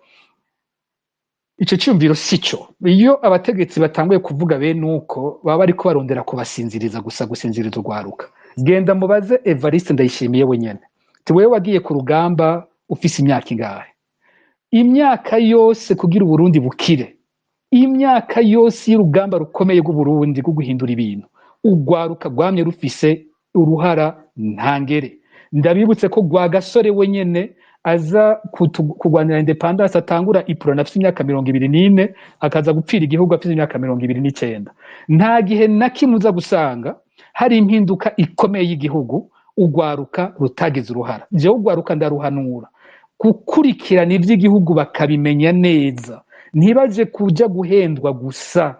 Ico cyumviro sico. Iyo abategetsi batanguye kuvuga bene uko, baba bariko barondera kubasinziriza gusa, gusinziriza ugwaruka. Genda mubaze Evariste Ndayishimiye wenyene, ti wewe wagiye ku rugamba ufise imyaka ingahe? Imyaka yose kugira Uburundi bukire, imyaka yose y'urugamba rukomeye rw'Uburundi rwo guhindura ibintu, ugwaruka rwamye rufise uruhara ntangere. Ndabibutse ko Rwagasore wenyene aza kugwanira independence atangura iprona afite imyaka 24, akaza gupfira igihugu afite imyaka 29. Nta gihe na kimwe uza gusanga hari impinduka ikomeye y'igihugu ugwaruka rutagize uruhara. Jewe ugwaruka ndaruhanura gukurikirana ivy'igihugu bakabimenya neza, ntibaje kuja guhendwa gusa.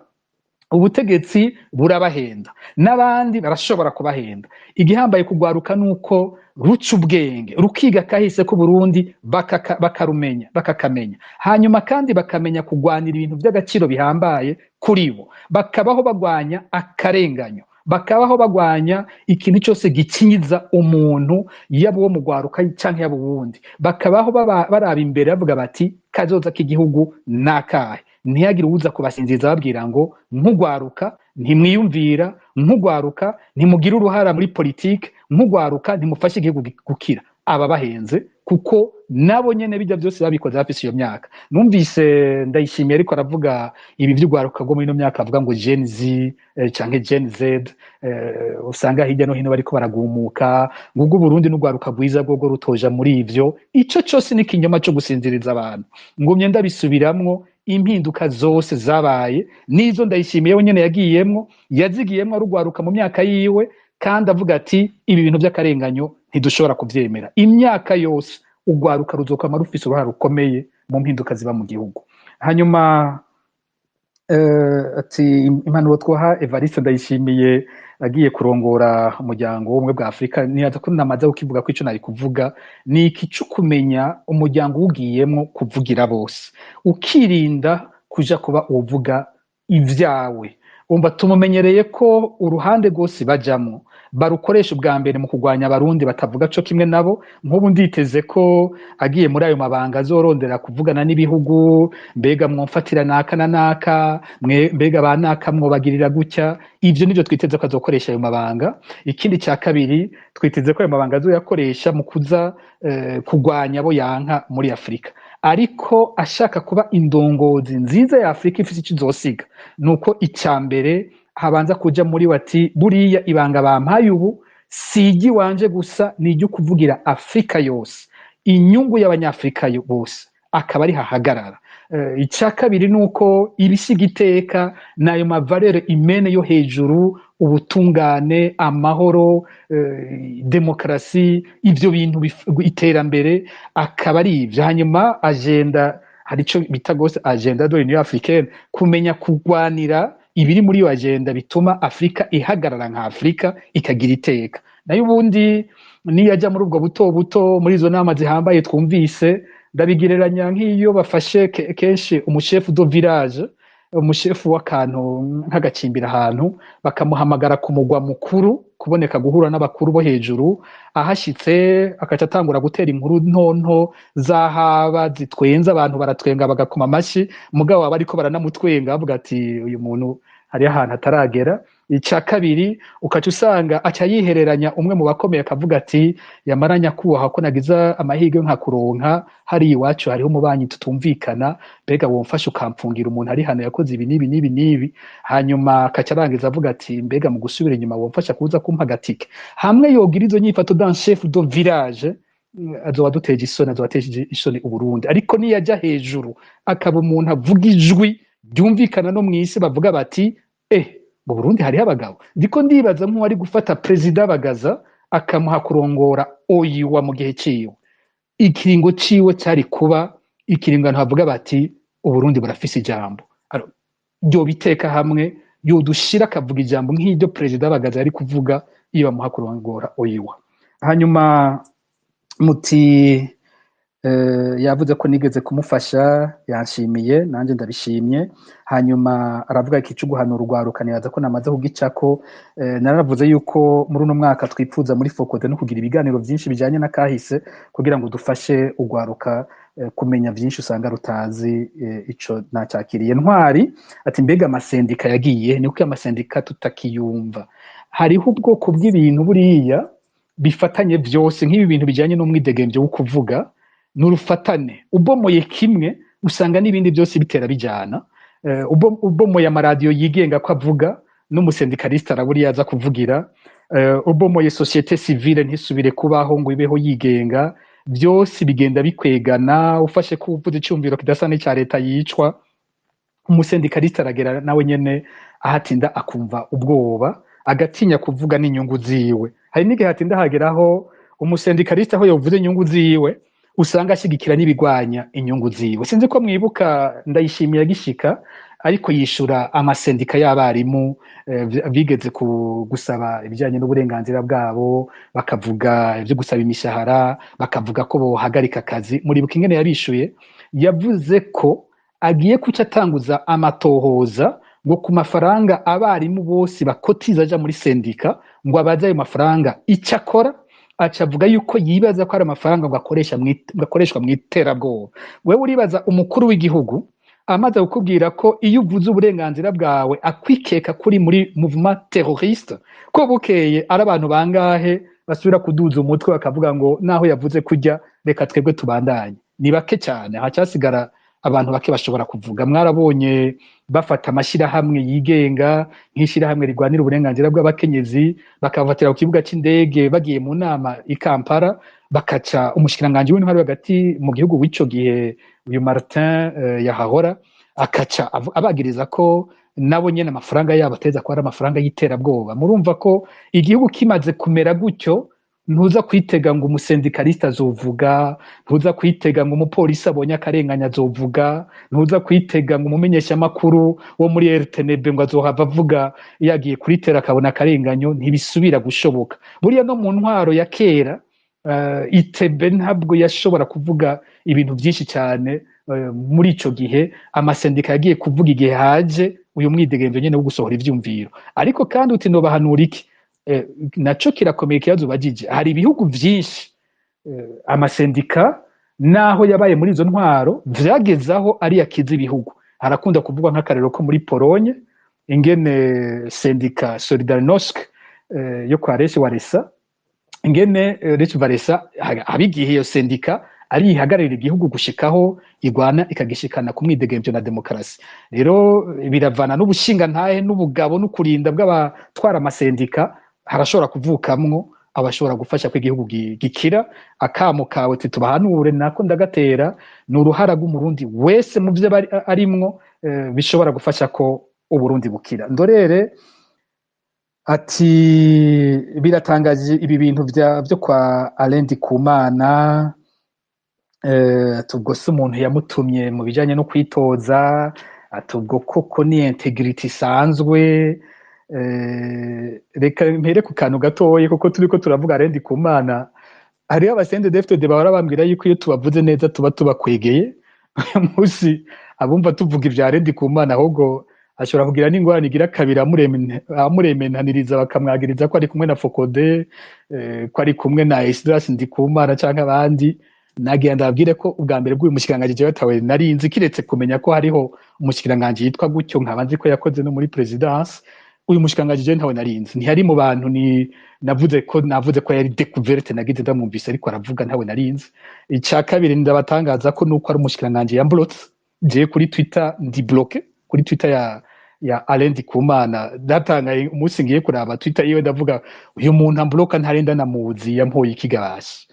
Ubutegetsi burabahenda, n'abandi barashobora kubahenda. Igihambaye kugwaruka nuko ruca ubwenge, rukiga kahise ko Burundi bakarumenya, bakakamenya. Hanyuma kandi bakamenya kugwanira ibintu by'agaciro bihambaye kuri bo, bakabaho bagwanya akarenganyo, bakabaho bagwanya ikintu cyose gikinyiza umuntu, yaba uwo mugwaruka canke yaba uwundi. Bakabaho baraba imbere bavuga bati kazoza k'igihugu nakahe. Ntihagire uza kubasinziza babwira ngo nkugwaruka ntimwiyumvira, nkugwaruka ntimugira uruhara muri politike, nkugwaruka ntimufashe igihugu gukira. Aba bahenze kuko nabo nyene bijya byose babikoze bafise iyo myaka. Numvise Ndayishimiye ariko aravuga ibi by'ugwaruka bwo muri no myaka, avuga ngo Gen Z canke Gen Z, usanga hirya no hino bariko baragumuka ngo Burundi n'ugwaruka bwiza bwo rutoja muri ivyo. Ico cyose ni kinyoma cyo gusinziriza abantu. Ngumye ndabisubiramwo, impinduka zose zabaye nizo Ndayishimiye wenyene yagiyemwo, yazigiyemwo arugwaruka mu myaka yiwe, kandi avuga ati ibi bintu by'akarenganyo ntidushobora kuvyemera. Imyaka yose ugwaruka ruzokama rufise uruhara rukomeye mu mpinduka ziba mu gihugu. Hanyuma ati impanuro twaha Evariste Ndayishimiye agiye kurongora umuryango w'ubumwe bwa Afrika, niyaza ko namaze kukivuga ko ico nari kuvuga ni iki cyo kumenya umuryango ugiyemwo kuvugira bose, ukirinda kuja kuba uvuga ivyawe. Umva tumumenyereye ko uruhande rwose bajamwo barukoresha ubwa mbere mu kugwanya abarundi batavuga co kimwe nabo. Nk'ubu nditeze ko agiye muri ayo mabanga azorondera kuvugana n'ibihugu, mbega mwomfatira naka na naka, mbega banaka mwobagirira gutya. Ivyo nivyo twiteze ko azokoresha ayo mabanga. Ikindi cya kabiri, twiteze ko ayo mabanga azoyakoresha mu kuza kugwanya abo yanka muri Afrika. Ariko ashaka kuba indongozi nziza ya Afrika ifise icyo izosiga, nuko icyambere habanza kuja muri wati buriya ibanga bampaye ubu sigi wanje gusa nijye kuvugira Afrika yose, inyungu y'abanyafrika bose akaba ari hahagarara. Icya kabiri nuko ibisigiteka nayo mavalere imene yo hejuru, ubutungane, amahoro, demokrasi, ivyo bintu iterambere akaba ari ivyo. Hanyuma agenda harico bita gose agenda de l'Union africaine, kumenya kugwanira ibiri muri yo agenda bituma Afrika ihagarara nka Afrika ikagira iteka. Nayo ubundi niyaja muri ubwo buto buto muri izo nama zihambaye twumvise, ndabigereranya nk'iyo bafashe kenshi umushefu do village umushefu w'akantu nk'agacimbira ahantu bakamuhamagara ku mugwa mukuru kuboneka guhura n'abakuru bo hejuru ahashitse akaca atangura gutera inkuru ntonto zahaba zitwenza abantu baratwenga bagakoma amashi mugabo baba ariko baranamutwenga bavuga ati uyu muntu hari ahantu ataragera ica kabiri ukaca usanga aca yihereranya umwe mu bakomeye akavuga ati yamara nyakubahwa ko nagize amahirwe nkakuronka hari iwacu hariho umubanyi tutumvikana mbega womfasha ukampfungira umuntu ari hano yakoze ibi n'ibi n'ibi n'ibi hanyuma akaca arangiza avuga ati mbega mu gusubira inyuma womfasha kuza kumpa agatike hamwe yogira izo nyifato dans chef de village azoba duteje isoni azoba ateje isoni Uburundi ariko niyajya hejuru akaba umuntu avuga ijwi ryumvikana no mw'isi bavuga bati mu Burundi hariho abagabo ndiko ndibaza nk'uwari gufata perezida Bagaza akamuha kurongora oyiwa mu gihe ciwe ikiringo ciwe cyari kuba ikiringo abantu bavuga bati Uburundi burafise ijambo ryo biteka hamwe yodushira akavuga ijambo nk'iryo perezida Bagaza yari kuvuga iyo bamuha kurongora oyiwa hanyuma muti yavuze ko nigeze kumufasha yanshimiye nanje ndabishimye hanyuma aravuga iki cyo guhanura urwaruka nibaza ko namaze kugicako naravuze yuko muri uno mwaka twipfuza muri Fokode no kugira ibiganiro byinshi bijanye na kahise kugira ngo dufashe urwaruka kumenya byinshi usanga rutazi ico nacakiriye ntwari ati mbega amasendika yagiye ni uko amasendika tutakiyumva hariho ubwoko bw'ibintu buriya bifatanye byose nk'ibi bintu bijanye n'umwidegemvyo wo kuvuga nurufatane ubomoye kimwe usanga n'ibindi byose bitera bijana ubomoye amaradiyo yigenga ko avuga n'umusendikaliste araburiya aza kuvugira ubomoye societe civile ntisubire kubaho ngo ibeho yigenga byose bigenda bikwegana ufashe ko uvuze icyumviro kidasa n'icya leta yicwa umusendikaliste aragera nawe nyene ahatinda akumva ubwoba agatinya kuvuga n'inyungu ziwe hari n'igihe hatinda hageraho umusendikaliste aho yavuze inyungu ziwe usanga ashigikira n'ibigwanya inyungu ziwe sinzi ko mwibuka ndayishimiye gishika ariko yishura amasendika y'abarimu bigeze gusaba ibijyanye n'uburenganzira bwabo bakavuga ibyo gusaba imishahara bakavuga ko bohagarika akazi muribuka ingene yabishuye yavuze ko agiye kuca atanguza amatohoza ngo ku mafaranga abarimu bose bakotiza aja muri sendika ngo abaze ayo mafaranga icyo akora acavuga yuko yibaza ko ari amafaranga ngo akoreshwa mu iterabwoba wewe uribaza umukuru w'igihugu amaze kukubwira ko iyo uvuze uburenganzira bwawe akwikeka kuri muri mouvement terroriste ko bukeye ari abantu bangahe basubira kuduza umutwe bakavuga ngo naho yavuze kujya reka twebwe tubandanye ni bake cyane hacyasigara abantu bake bashobora kuvuga mwarabonye bafata amashirahamwe yigenga nk'ishirahamwe rigwanira uburenganzira bw'abakenyezi bakafatira ku kibuga c'indege bagiye mu nama i Kampala bakaca umushikiranganje w'intwari hagati mu gihugu w'ico gihe uyu Martin Yahahora akaca abagiriza ko nabo nyene amafaranga yabo ateza ko ari amafaranga y'iterabwoba murumva ko igihugu kimaze kumera gutyo ntuza kwitega ngo umusendikaliste azovuga ntuza kwitega ngo umupolisi abonye akarenganya azovuga ntuza kwitega ngo umumenyesha makuru wo muri RTNB ngo azohava avuga yagiye kuritera akabona akarenganyo ntibisubira gushoboka buriya no mu ntwaro ya kera itebe ntabwo yashobora kuvuga ibintu byinshi cyane muri ico gihe amasendika yagiye kuvuga igihe haje uyu mwidegemvyo nyene wo gusohora ivyumviro ariko kandi uti no bahanura iki naco kirakomeye kibazo bagije hari ibihugu byinshi amasendika naho yabaye muri izo ntwaro vyagezaho ari yakiza ibihugu harakunda kuvugwa nk'akarero ko muri Polonye ingene sendika Solidarnosc yo kwa Lech Walesa ingene Lech Walesa abigihe iyo sendika ari ihagararira igihugu gushikaho igwana ikagishikana ku mwidegemvyo na demokarasi rero biravana n'ubushinga ntahe n'ubugabo n'ukurinda bw'abatwara amasendika harashobora kuvukamwo abashobora gufasha ko igihugu gikira akamo kawe tubahanure nako ndagatera n'uruhara rw'umurundi wese mu byo arimwo bishobora gufasha ko Uburundi bukira ndorere ati biratangaje ibi bintu byo kwa Alain Ndikumana tubwo se umuntu yamutumye mu bijanye no kwitoza atubwo koko ni integrity isanzwe reka mpere ku kantu gatoye kuko turiko turavuga Alain Ndikumana hariho abasende DFDD bahora bambwira yuko iyo tubavuze neza tuba tubakwegeye uyu munsi abumva tuvuga ibya Rendi Kumana ahubwo ashobora kugira n'ingorane igira kabiri amuremenaniriza bakamwagiriza ko ari kumwe na Fokode ko ari kumwe na Esdras Ndikumana canke abandi nagiye ndabwire ko ubwa mbere bw'uyu mushikiranganji jewe tawe narinzi kiretse kumenya ko hariho umushikiranganji yitwa gutyo nkaba nzi ko yakoze no muri presidence uyu mushikiranganji jewe ntawe narinzi ntiyari mu bantu navuze ko yari découverte nagize ndamwumvise ariko aravuga ntawe narinzi icya kabiri ndabatangaza ko nuko ari umushikiranganji yamblotse je kuri Twitter ndi bloqué kuri Twitter ya Alain Ndikumana datangaye umunsi ngiye kuraba Twitter yiwe ndavuga uyu muntu ambloka ntarenda namuzi yampoye ikigashi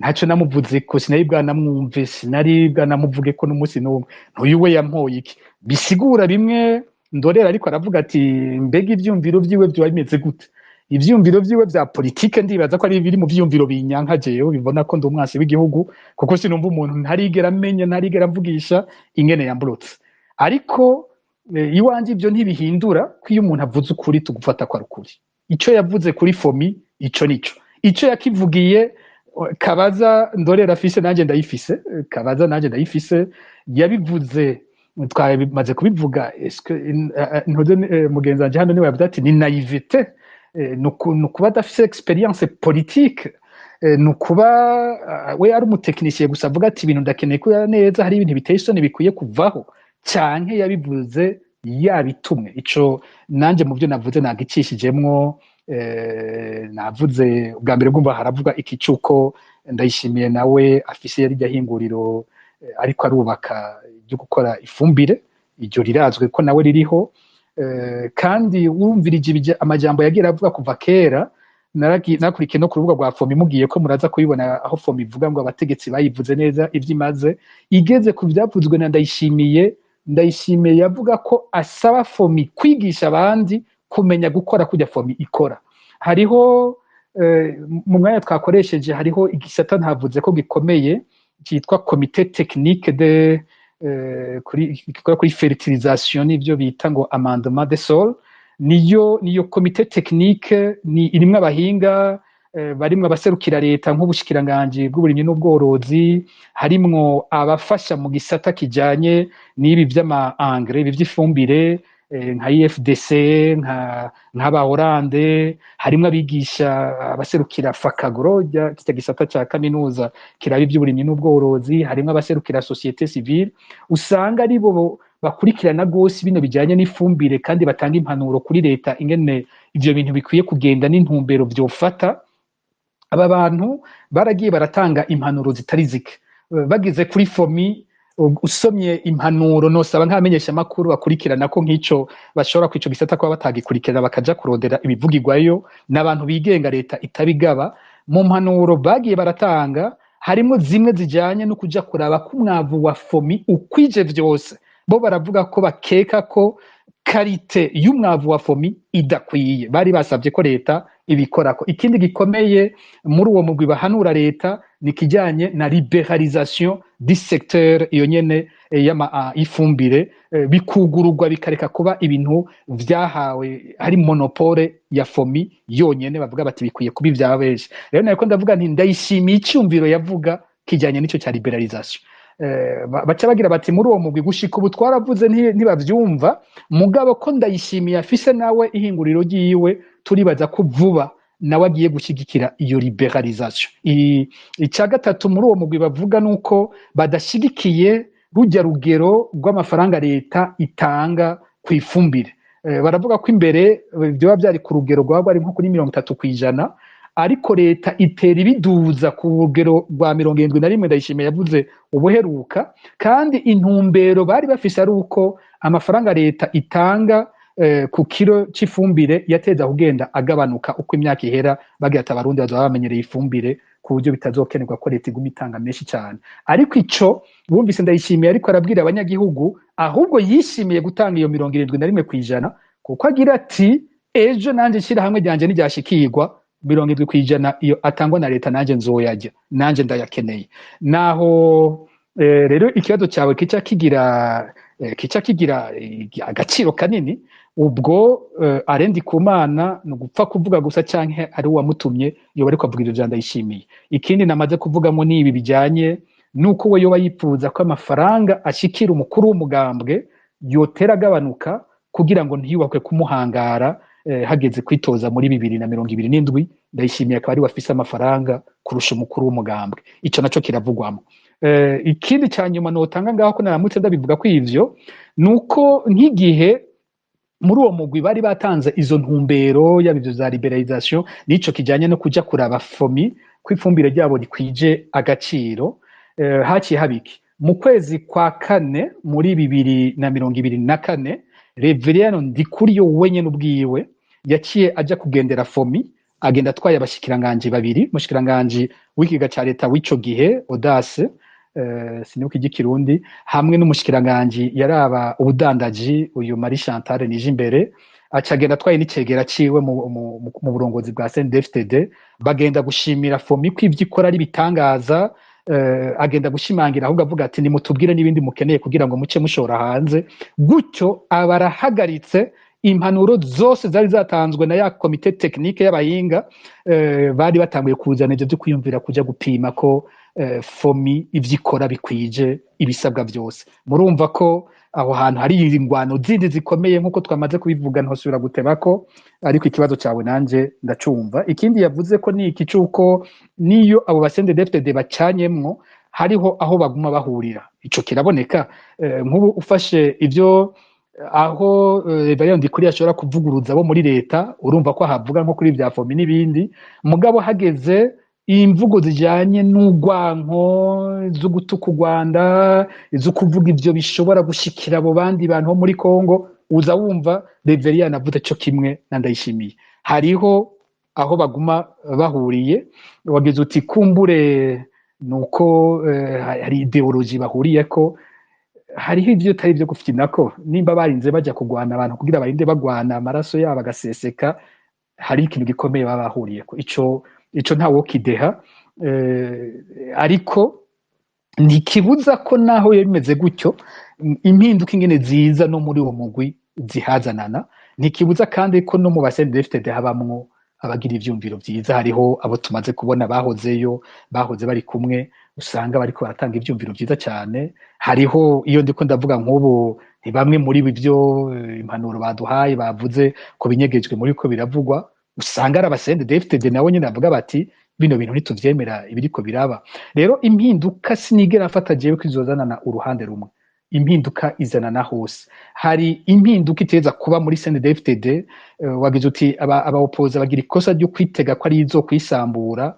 ntacyo namuvuze ko sinari bwanamwumve sinari bwanamuvuge ko n'umunsi n'umwe ntuyu we yampoye iki bisigura bimwe Ndorera ariko aravuga ati mbega ivyumviro vyiwe byo bimeze gute ivyumviro vyiwe vya politike ndibaza ko ari biri mu vyumviro binyanka jewe bibona ko ndi umwasi w'igihugu kuko sinumva umuntu ntarigera amenya ntarigera avugisha ingene yamblotse ariko iwanje ibyo ntibihindura ko iyo umuntu avuze ukuri tugufata ko ari ukuri ico yavuze kuri Fomi ico nico ico yakivugiye Kabaza Ndorera afise nanje ndayifise Kabaza nanje ndayifise yabivuze twamaze kubivuga mugenzi wanje hano niwe yavuze ati ni naivete nukuba adafise experience politique nukuba we ari umutekinisiye gusa avuga ati ibintu ndakeneye ko neza hari ibintu biteye isoni bikwiye kuvaho canke yabivuze yabitumwe ico nanje mu byo navuze nagicishijemwo navuze ubwa mbere bwumva haravuga ikicuko Ndayishimiye nawe afise yari ryahinguriro ariko arubaka ryo gukora ifumbire iryo rirazwe ko nawe ririho kandi wumvirije amajambo yagira avuga kuva kera nakurikiye no ku rubuga rwa Fomi mugiye ko muraza kubibona aho Fomi ivuga ngo abategetsi bayivuze neza ivyimaze igeze ku vyavuzwe na Ndayishimiye yavuga ko asaba Fomi kwigisha abandi kumenya gukora kujya Fomi ikora hariho mu mwanya twakoresheje hariho igisata ntavuze ko gikomeye cyitwa comité technique de kuri fertilisation n'ivyo bita ngo amendement des sols niyo comité technique ni irimwe abahinga barimwe abaserukira leta nk'ubushikiranganje bw'uburimyi n'ubworozi harimwo abafasha mu gisata kijanye n'ibi vy'ama engrais ibi vy'ifumbire nka IFDC nk'aba Hollande harimwo abigisha abaserukira Fakagro kijya gisata ca kaminuza kiraba iby'uburimyi n'ubworozi harimwo abaserukira société civile usanga ari bo bakurikirana gose bino bijanye n'ifumbire kandi batanga impanuro kuri leta ingene ivyo bintu bikwiye kugenda n'intumbero vyofata aba bantu baragiye baratanga impanuro zitari zike bagize kuri Fomi usomye impanuro nosaba nk'amenyesha makuru bakurikirana ko nk'ico bashobora kwico gisata ko batagikurikirana bakaja kurondera ibivugirwayo n'abantu bigenga leta itabigaba mu mpanuro bagiye baratanga harimo zimwe zijanye no kuja kuraba ko umwavu wa Fomi ukwije vyose bo baravuga ko bakeka ko karite y'umwavu wa Fomi idakwiye bari basabye ko leta ibikorako ikindi gikomeye muri uwo mugwi bahanura leta nikijanye na liberalisation du secteur iyo nyene ifumbire bikugururwa bikareka kuba ibintu vyahawe hari monopole ya Fomi yonyene bavuga bati bikwiye kuba ivyabeje rero nako ndavuga nti Ndayishimiye icyumviro yavuga kijanye n'ico cya liberalisation baca bagira bati muri uwo mugwi gushika ubu twaravuze ntibavyumva mugabo ko Ndayishimiye afise nawe ihinguriro ryiwe turibaza ko vuba nawe agiye gushyigikira iyo liberalisation icya gatatu muri uwo mugwi bavuga nuko badashyigikiye rujya rugero rw'amafaranga leta itanga ku ifumbire baravuga ko imbere byoba byari ku rugero rwaba ari nko kuri 30% ariko leta itera ibiduza ku rugero rwa 71 Ndayishimiye yavuze ubuheruka kandi intumbero bari bafise ari uko amafaranga leta itanga ku kilo c'ifumbire yateza kugenda agabanuka uko imyaka ihera bagira ati abarundi bazaba bamenyereye ifumbire ku buryo bitazokenerwa ko leta iguma itanga menshi cyane ariko ico bumvise Ndayishimiye ariko arabwira abanyagihugu ahubwo yishimiye gutanga iyo 71% kuko agira ati ejo nanje shira hamwe ryanje n'iryashikirwa 70% iyo atangwa na leta nanje nzoyajya nanje ndayakeneye naho rero ikibazo cyawe kica kigira agaciro kanini ubwo Alain Ndikumana no gupfa kuvuga gusa canke ari uwamutumye iyo bari kwavugira ijambo Ndayishimiye ikindi namaze kuvugamo nibi bijanye nuko we yoba yipfuza ko amafaranga ashikira umukuru w'umugambwe yotera agabanuka kugira ngo ntiyubakwe kumuhangara hageze kwitoza muri 2027 Ndayishimiye akaba ari wafise amafaranga kurusha umukuru w'umugambwe. Ico naco kiravugwamo. Ikindi cyanyuma notanga ngaho ko naramutse ndabivuga ko ivyo nuko nk'igihe muri uwo mugwi bari batanze izo ntumbero y'abivyo za liberalisation nico kijanye no kuja kuraba fomi kwifumbire ryabo rikwije agaciro. Haciye habiki mu kwezi kwa kane muri 2024 Reverien Ndikuriyo wenye n'ubwiwe yaciye aja kugendera fomi agenda atwaye abashikiranganje babiri mushikiranganje w'ikiga ca leta w'ico gihe Audace sinibuka igikirundi hamwe n'umushikiranganje yaraba ubudandaji uyu Marie Chantal Nijimbere acagenda atwaye n'icegera ciwe mu burongozi bwa CNDD-FDD bagenda gushimira fomi kw'ivyikora ari bitangaza. Agenda gushimangira ahubwo avuga ati nimutubwire n'ibindi mukeneye kugira ngo muce mushora hanze. Gutyo abarahagaritse impanuro zose zari zatanzwe na ya komite technique y'abahinga bari batanguye kuzana ivyo byo kwiyumvira kuja gupima ko fomi ivyikora bikwije ibisabwa byose. Murumva ko aho hantu hari ingwano zindi zikomeye nkuko twamaze kubivuga ntosubira gutebako, ariko ikibazo cyawe nanje ndacumva. Ikindi yavuze ko ni iki cuko niyo abo basende DFDD bacanyemwo hariho aho baguma bahurira. Ico kiraboneka nk'ubu ufashe ivyo aho Reverien Ndikuriyo ashobora kuvuguruza abo muri leta, urumva ko havuga nko kuri vya fomi n'ibindi, mugabo hageze imvugo zijanye n'ugwanko zo gutuka u Rwanda zo kuvuga ivyo bishobora gushikira abo bandi bantu bo muri Kongo, uza wumva Reverien avuze cyo kimwe na Ndayishimiye. Hariho aho baguma bahuriye, wageze uti kumbure nuko hari ideology bahuriyeko, hariho ivyo tari byo gufitinako nimba barinze baja kugwana abantu kugira barinde bagwana amaraso yabo agaseseka, hari ikintu gikomeye baba bahuriyeko. Ico ntawo kideha, ariko ntikibuza ko naho yemeze gutyo impinduka ingene ziza no muri uwo mugwi zihazanana. Ntikibuza kandi ko no mu basendefite habamwo abagira ivyumviro vyiza. Hariho abo tumaze kubona bahozeyo, bahoze bari kumwe, usanga bariko baratanga ivyumviro vyiza cyane. Hariho iyo ndiko ndavuga nk'ubu bamwe muri ivyo impanuro baduhaye bavuze ko binyegejwe muri ko biravugwa, usanga ari abasende DFDD nabo nyine bavuga bati bino bintu ntituvyemera ibiriko biraba. Rero impinduka sinigera afata jewe kwizozanana uruhande rumwe, impinduka izanana hose. Hari impinduka iteza kuba muri CNDD-FDD, wagize uti aba oppoza bagira ikosa ryo kwitega ko ari izo kwisambura.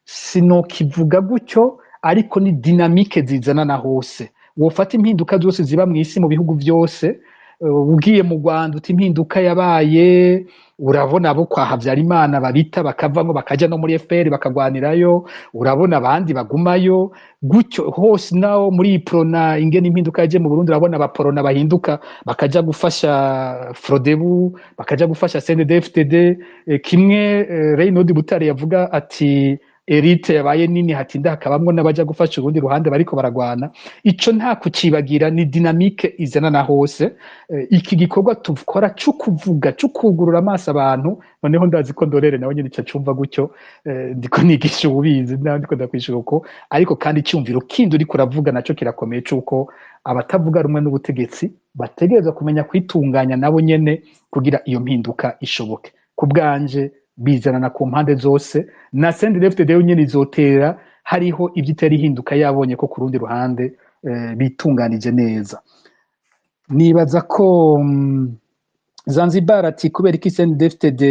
Sino kivuga gutyo, ariko ni dynamique zizanana hose. Wofata impinduka zose ziba mu isi mu bihugu byose, ugiye mu Rwanda uti impinduka yabaye, urabona abo kwa Havyarimana babita bakavamo bakaja no muri FPR bakagwanirayo, urabona abandi bagumayo. Gutyo hose nawo muri Prona ingene impinduka yaje mu Burundi, urabona abaporona bahinduka bakaja gufasha Frodebu, bakaja gufasha CNDD-FDD. Kimwe Reynold Butare yavuga ati elite yabaye nini hatinda hakabamwo n'abaja gufasha urundi ruhande bariko baragwana. Ico nta kucibagira, ni dynamique izanana hose. Iki gikorwa tukora cyo kuvuga cyo kugurura amaso abantu, noneho ndazi ko Ndorere nawe nyine cyacumva gutyo, ndiko nigisha ububizi ndiko ndakwishura uko, ariko kandi cyumviro kindi uri kuravuga naco kirakomeye cyuko abatavuga rumwe n'ubutegetsi bategereza kumenya kwitunganya nabo nyene kugira iyo mpinduka ishoboke. Kubganje bizanana ku mpande zose, na CNDD-FDD nyene izotera hariho ivyitera ihinduka yabonye ko ku rundi ruhande bitunganije neza. Nibaza ko Zanzibar ati kubera iki CNDD-FDD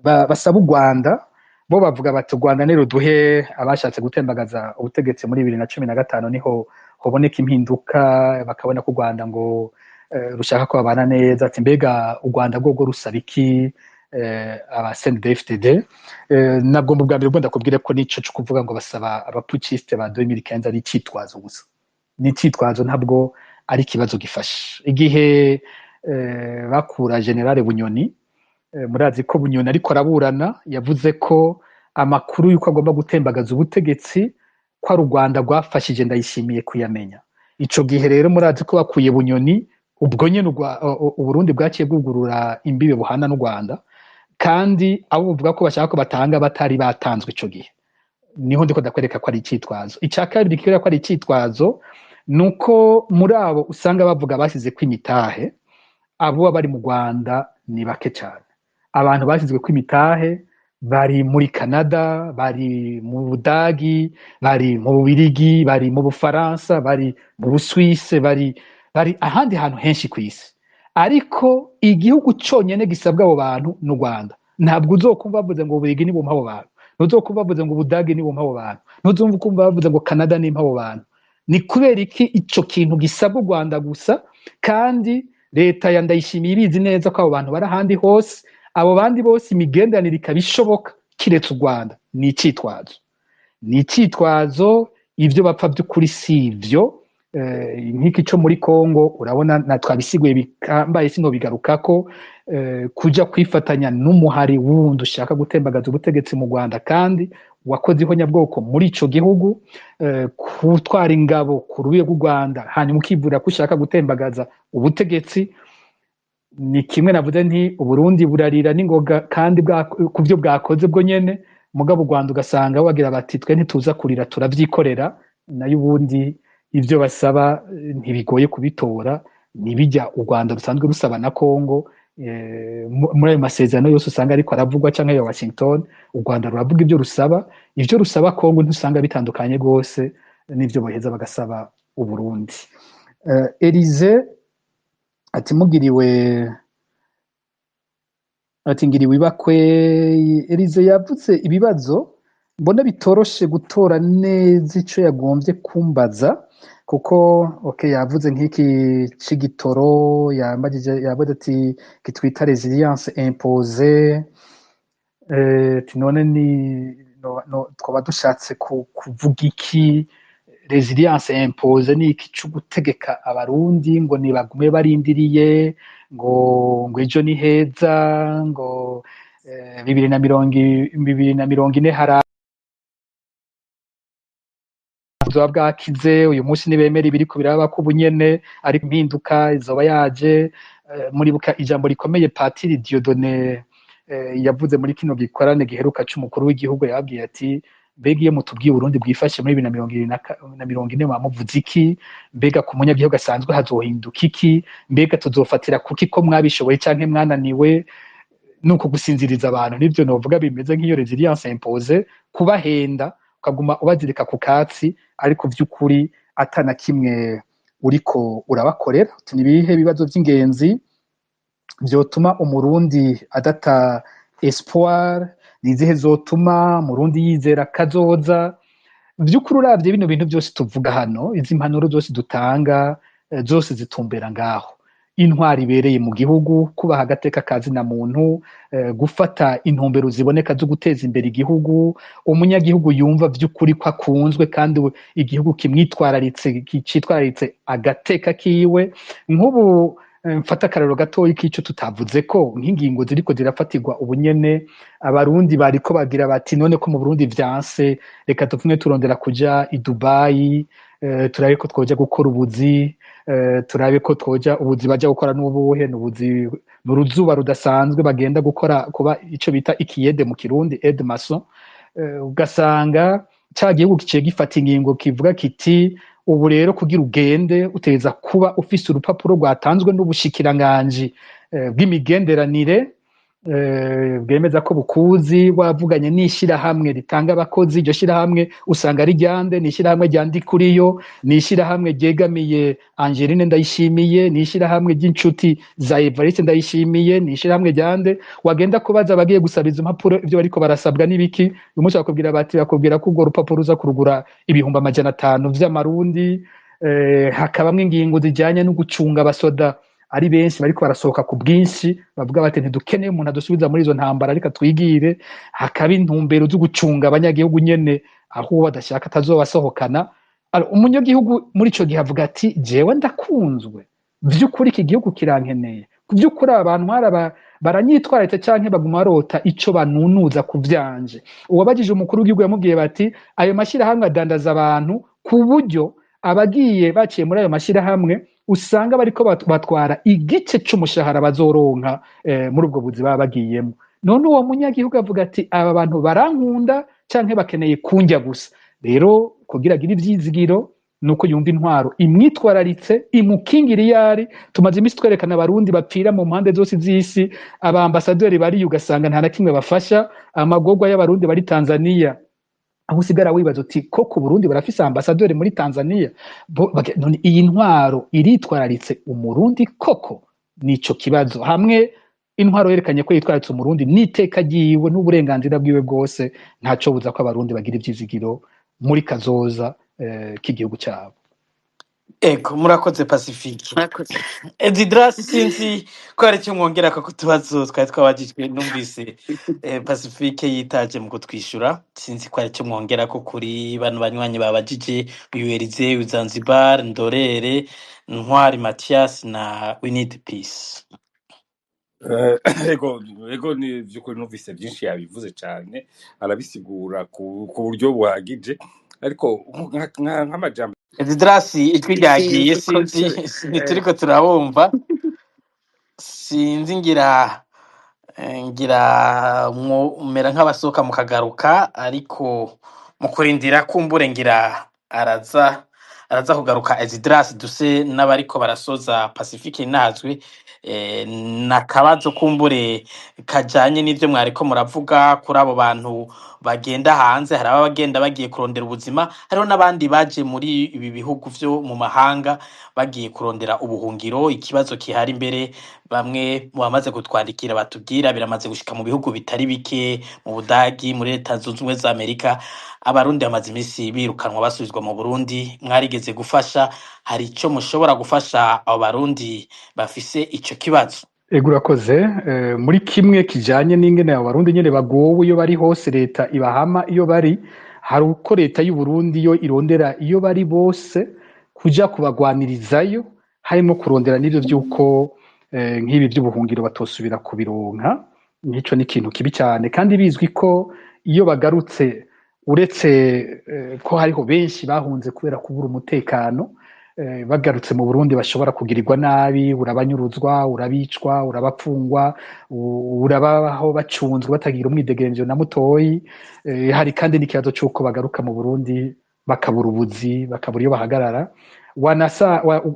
basaba u Rwanda, bo bavuga bati u Rwanda nero duhe abashatse gutembagaza ubutegetsi muri 2015 niho hoboneka impinduka, bakabona ko u Rwanda ngo rushaka ko babana neza. Ati mbega u Rwanda bwo rusaba iki aba CNDD-FDD? Nabwo mu bwa mbere bwo ndakubwire ko nico cyo kuvuga ngo basaba abapuciste ba 2015 ari citwazo gusa, ni citwazo, ntabwo ari kibazo gifashe. Igihe bakura General Bunyoni, murazi ko Bunyoni ariko araburana, yavuze ko amakuru yuko agomba gutembagaza ubutegetsi ko ari u Rwanda rwafashije Ndayishimiye kuyamenya. Ico gihe rero murazi ko bakuye Bunyoni, ubwo nyene u Burundi bwaciye bwugurura imbibe buhana n'u Rwanda, kandi abo bavuga ko bashaka ko batanga batari batanzwe ico gihe. niho ndiko ndakwereka ko ari icitwazo. Icya kabiri kikwereka ko ari icitwazo nuko muri abo usanga bavuga basize kw'imitahe abo bari mu Rwanda ni bake cyane. Abantu basizwe kw'imitahe bari muri Canada, bari mu Budagi, bari mu Bubirigi, bari mu Bufaransa, bari mu Busuwise, bari ahandi hantu henshi ku isi. Ariko igihugu cyonyene gisabwa abo bantu n'u Rwanda. Ntabwo uzokumva bavuze ngo Ububirigi ni bumpa abo bantu, ntuzokumva bavuze ngo Ubudagi ni bumpa abo bantu, ntuzokumva bavuze ngo Canada ni bumpa abo bantu. Ni kubera iki ico kintu gisaba u Rwanda gusa, kandi leta ya Ndayishimiye ibizi neza ko abo bantu bari ahandi hose, abo bandi bose imigenderanire ikaba ishoboka kiretse u Rwanda. Ni icitwazo, ni icitwazo. Ivyo bapfa by'ukuri si ivyo. Nk'iki cyo muri Kongo urabona na twabisiguye bikambaye sino bigarukako, kuja kwifatanya n'umuhari wundi ushaka gutembagaza ubutegetsi mu Rwanda kandi wakoze ihonyabwoko muri ico gihugu, kutwara ingabo ku rubibe rw'u Rwanda hanyuma ukivura ko ushaka gutembagaza ubutegetsi. Ni kimwe navuze nti Uburundi burarira n'ingoga kandi ku byo bwakoze bwo nyene, mugabo u Rwanda ugasanga bagira bati twe ntituza kurira turavyikorera, nayo ubundi ivyo basaba ntibigoye kubitora. Nibijya u Rwanda rusanzwe rusaba na Kongo, muri ayo masezerano yose usanga ariko aravugwa canke ya Washington, u Rwanda ruravuga ivyo rusaba Kongo ntusanga bitandukanye rwose n'ivyo boheza bagasaba u Burundi. Elize ati ngiriwe ibakwe. Elize yavuze ibibazo mbona bitoroshe gutora neza ico yagombye kumbaza, kuko yavuze nk'iki c'igitoro, yavuze ati kitwita resilience imposée. None twaba dushatse kuvuga iki? Resilience imposée ni iki co gutegeka abarundi ngo nibagume barindiriye ngo ejo ni heza, ngo 2040 hari buzoba bwakize, uyu munsi nibemera ibiri ku biraba ko ubunyene ari impinduka izoba yaje. Muribuka ijambo rikomeye Patiri Dieudonné yavuze muri kino gikorane giheruka c'umukuru w'igihugu, yababwiye ati mbega iyo mutubwiye Burundi bwifashe muri 2040 mwamuvuze iki? Mbega ku munyagihugu asanzwe hazohinduka iki? Mbega tuzofatira kuki ko mwabishoboye canke mwananiwe? Nuko gusinziriza abantu. Nivyo novuga bimeze nk'iyo resilience imposée, kubahenda ukaguma ubazirika ku katsi ariko vy'ukuri atana kimwe uriko urabakorera. Nibihe bibazo vy'ingenzi vyotuma umurundi adata espoir? Nizihe zotuma umurundi yizera kazoza? Vy'ukuri uravye bino bintu byose tuvuga hano, izi mpanuro zose dutanga zose zitumbera ngaho. Intwari ibereye mu gihugu, kubaha agateka kazina muntu, gufata intumbero ziboneka zo guteza imbere igihugu, umunyagihugu yumva vy'ukuri ko akunzwe kandi igihugu citwararitse agateka kiwe. Nk'ubu mfata akarero gatoyi k'ico tutavuze ko nk'ingingo ziriko zirafatirwa ubunyene, abarundi bariko bagira bati none ko mu Burundi vyanse, reka tupfume turondera kuja i Dubai, turabe ko twoja gukora ubuzi, turabe ko twoja ubuzi baja gukora n'ubuhe n'ubuzi n'uruzuba rudasanzwe bagenda gukora, kuba ico bita ikiyede mu Kirundi aide maçon. Ugasanga ca gihugu kiciye gifata ingingo kivuga kiti ubu rero kugira ugende uteza kuba ufise urupapuro rwatanzwe n'ubushikiranganji bw'imigenderanire, bwemeza ko bukuzi, wavuganye n'ishirahamwe ritanga abakozi. Iryo shirahamwe usanga ari ryande? Ni ishirahamwe ryandikuriyo, ni ishirahamwe ryegamiye Angeline Ndayishimiye, ni ishirahamwe ry'inshuti za Evariste Ndayishimiye, ni ishirahamwe ryande? Wagenda kubaza abagiye gusaba izo mpapuro ivyo bariko barasabwa n'ibiki? Uyu munsi bakubwira ko urwo rupapuro uza kurugura 500 vy'amarundi. Hakabamwe ingingo zijanye no gucunga abasoda ari benshi bariko barasohoka ku bwinshi, bavuga bati ntidukeneye umuntu adusubiza muri izo ntambara, ariko twigire. Hakaba intumbero zo gucunga abanyagihugu nyene aho badashaka atazobasohokana. Umunyagihugu muri ico gihe avuga ati jewe ndakunzwe, vy'ukuri iki gihugu kirankeneye, vy'ukuri abantu baranyitwararitse canke baguma barota ico banunuza ku vyanje. Uwabajije umukuru w'igihugu yamubwiye bati ayo mashirahamwe adandaza abantu, ku buryo abagiye baciye muri ayo mashirahamwe usanga bariko batwara igice c'umushahara bazoronka muri ubwo buzi baba bagiyemo. none uwo munyagihugu avuga ati aba bantu barankunda canke bakeneye kunjya gusa. Rero kugira agire ivyizigiro nuko yumva intwaro imwitwararitse imukingira iyari. Tumaze imisi twerekana abarundi bapfira mu mpande zose z'isi, aba ambasaderi bari ugasanga nta na kimwe bafasha, amagorwa y'abarundi bari Tanzania aho usigara wibaza uti koko Burundi barafise ambasaderi muri Tanzania. None iyi ntwaro iritwararitse umurundi koko? Nico kibazo. Hamwe intwaro yerekanye ko yitwararitse umurundi n'iteka ryiwe n'uburenganzira bwiwe bwose, ntaco buza ko abarundi bagira ivyizigiro muri kazoza k'igihugu cyabo. Ego murakoze Pacifique. murakoze. Edidras sinzi ko hari icyo mwongera ko kutubazo twari twabajijwe, numvise Pacifique yitaje mu kutwishura. Sinzi ko hari icyo mwongera ko kuri bano banywanyi babajije uyu Elize Zanzibar, Ndorere, Ntwari Mathias na We Need Peace. ego ni by'ukuri numvise byinshi yabivuze cyane, arabisigura ku buryo buhagije, ariko nk'amajambo Edidras ijwi ryagiye, sinzi turiko turabumva, sinzi ngira mumera nk'abasohoka mukagaruka, ariko mu kurindira kumbure ngira araza kugaruka Edidras, duse n'abariko barasoza Pacifique Nazwe. Nakabazo kumbure kajanye n'ivyo mwariko muravuga kuri abo bantu bagenda hanze. Hari abagenda bagiye kurondera ubuzima, hariho n'abandi baje muri ibi bihugu vyo mu mahanga bagiye kurondera ubuhungiro. Ikibazo kihari imbere, bamwe mu bamaze kutwandikira batubwira biramaze gushika mu bihugu bitari bike, mu Budagi, muri Leta Zunze Ubumwe za Amerika. Abarundi bamaze imisi birukanwa basubizwa mu Burundi. Mwarigeze gufasha, hari ico mushobora gufasha abo barundi bafise ico kibazo? Ego urakoze. Muri kimwe kijanye n'ingene abo barundi nyene bagowe iyo bari hose, leta ibahama iyo bari, hari uko leta y'u Burundi yo irondera iyo bari bose kuja kubagwanirizayo, harimo kurondera n'ivyo vy'uko nk'ibi vy'ubuhungiro batosubira kubironka. Nico ni ikintu kibi cyane, kandi bizwi ko iyo bagarutse, uretse ko hariho benshi bahunze kubera kubura umutekano, bagarutse mu Burundi bashobora kugirirwa nabi, urabanyuruzwa, urabicwa, urabapfungwa, urabaho bacunzwe batagira umwidegemvyo na mutoyi. Hari kandi n'ikibazo c'uko bagaruka mu Burundi bakabura ubuzi, bakabura iyo bahagarara.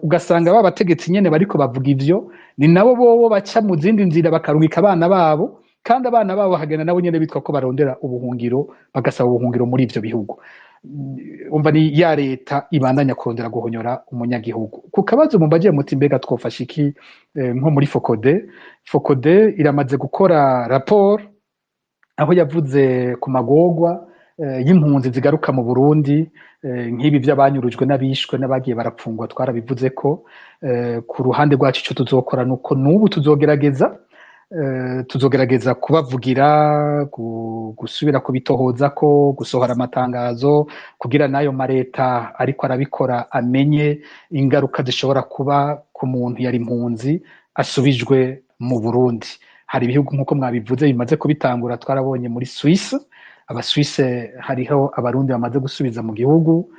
Ugasanga babategetsi nyene bariko bavuga ivyo, ni nabo bobo baca mu zindi nzira bakarungika abana babo, kandi abana babo hagenda nabo nyene bitwa ko barondera ubuhungiro, bagasaba ubuhungiro muri ivyo bihugu. Umva ni ya leta ibandanya kurondera guhonyora umunyagihugu. Ku kabazo mumbagiye muti mbega twofasha iki? Nko muri Focode iramaze gukora raporo aho yavuze ku magorwa y'impunzi zigaruka mu Burundi, nk'ibi vy'abanyurujwe n'abishwe n'abagiye barapfungwa. Twarabivuze ko ku ruhande rwacu ico tuzokora nuko n'ubu tuzogerageza kubavugira, gusubira kubitohoza ko, gusohora amatangazo kugira nayo mareta ariko arabikora amenye ingaruka zishobora kuba ku muntu yari impunzi asubijwe mu Burundi. Hari ibihugu nk'uko mwabivuze bimaze kubitangura. Twarabonye muri Suisse, Abasuisse hariho abarundi bamaze gusubiza mu gihugu.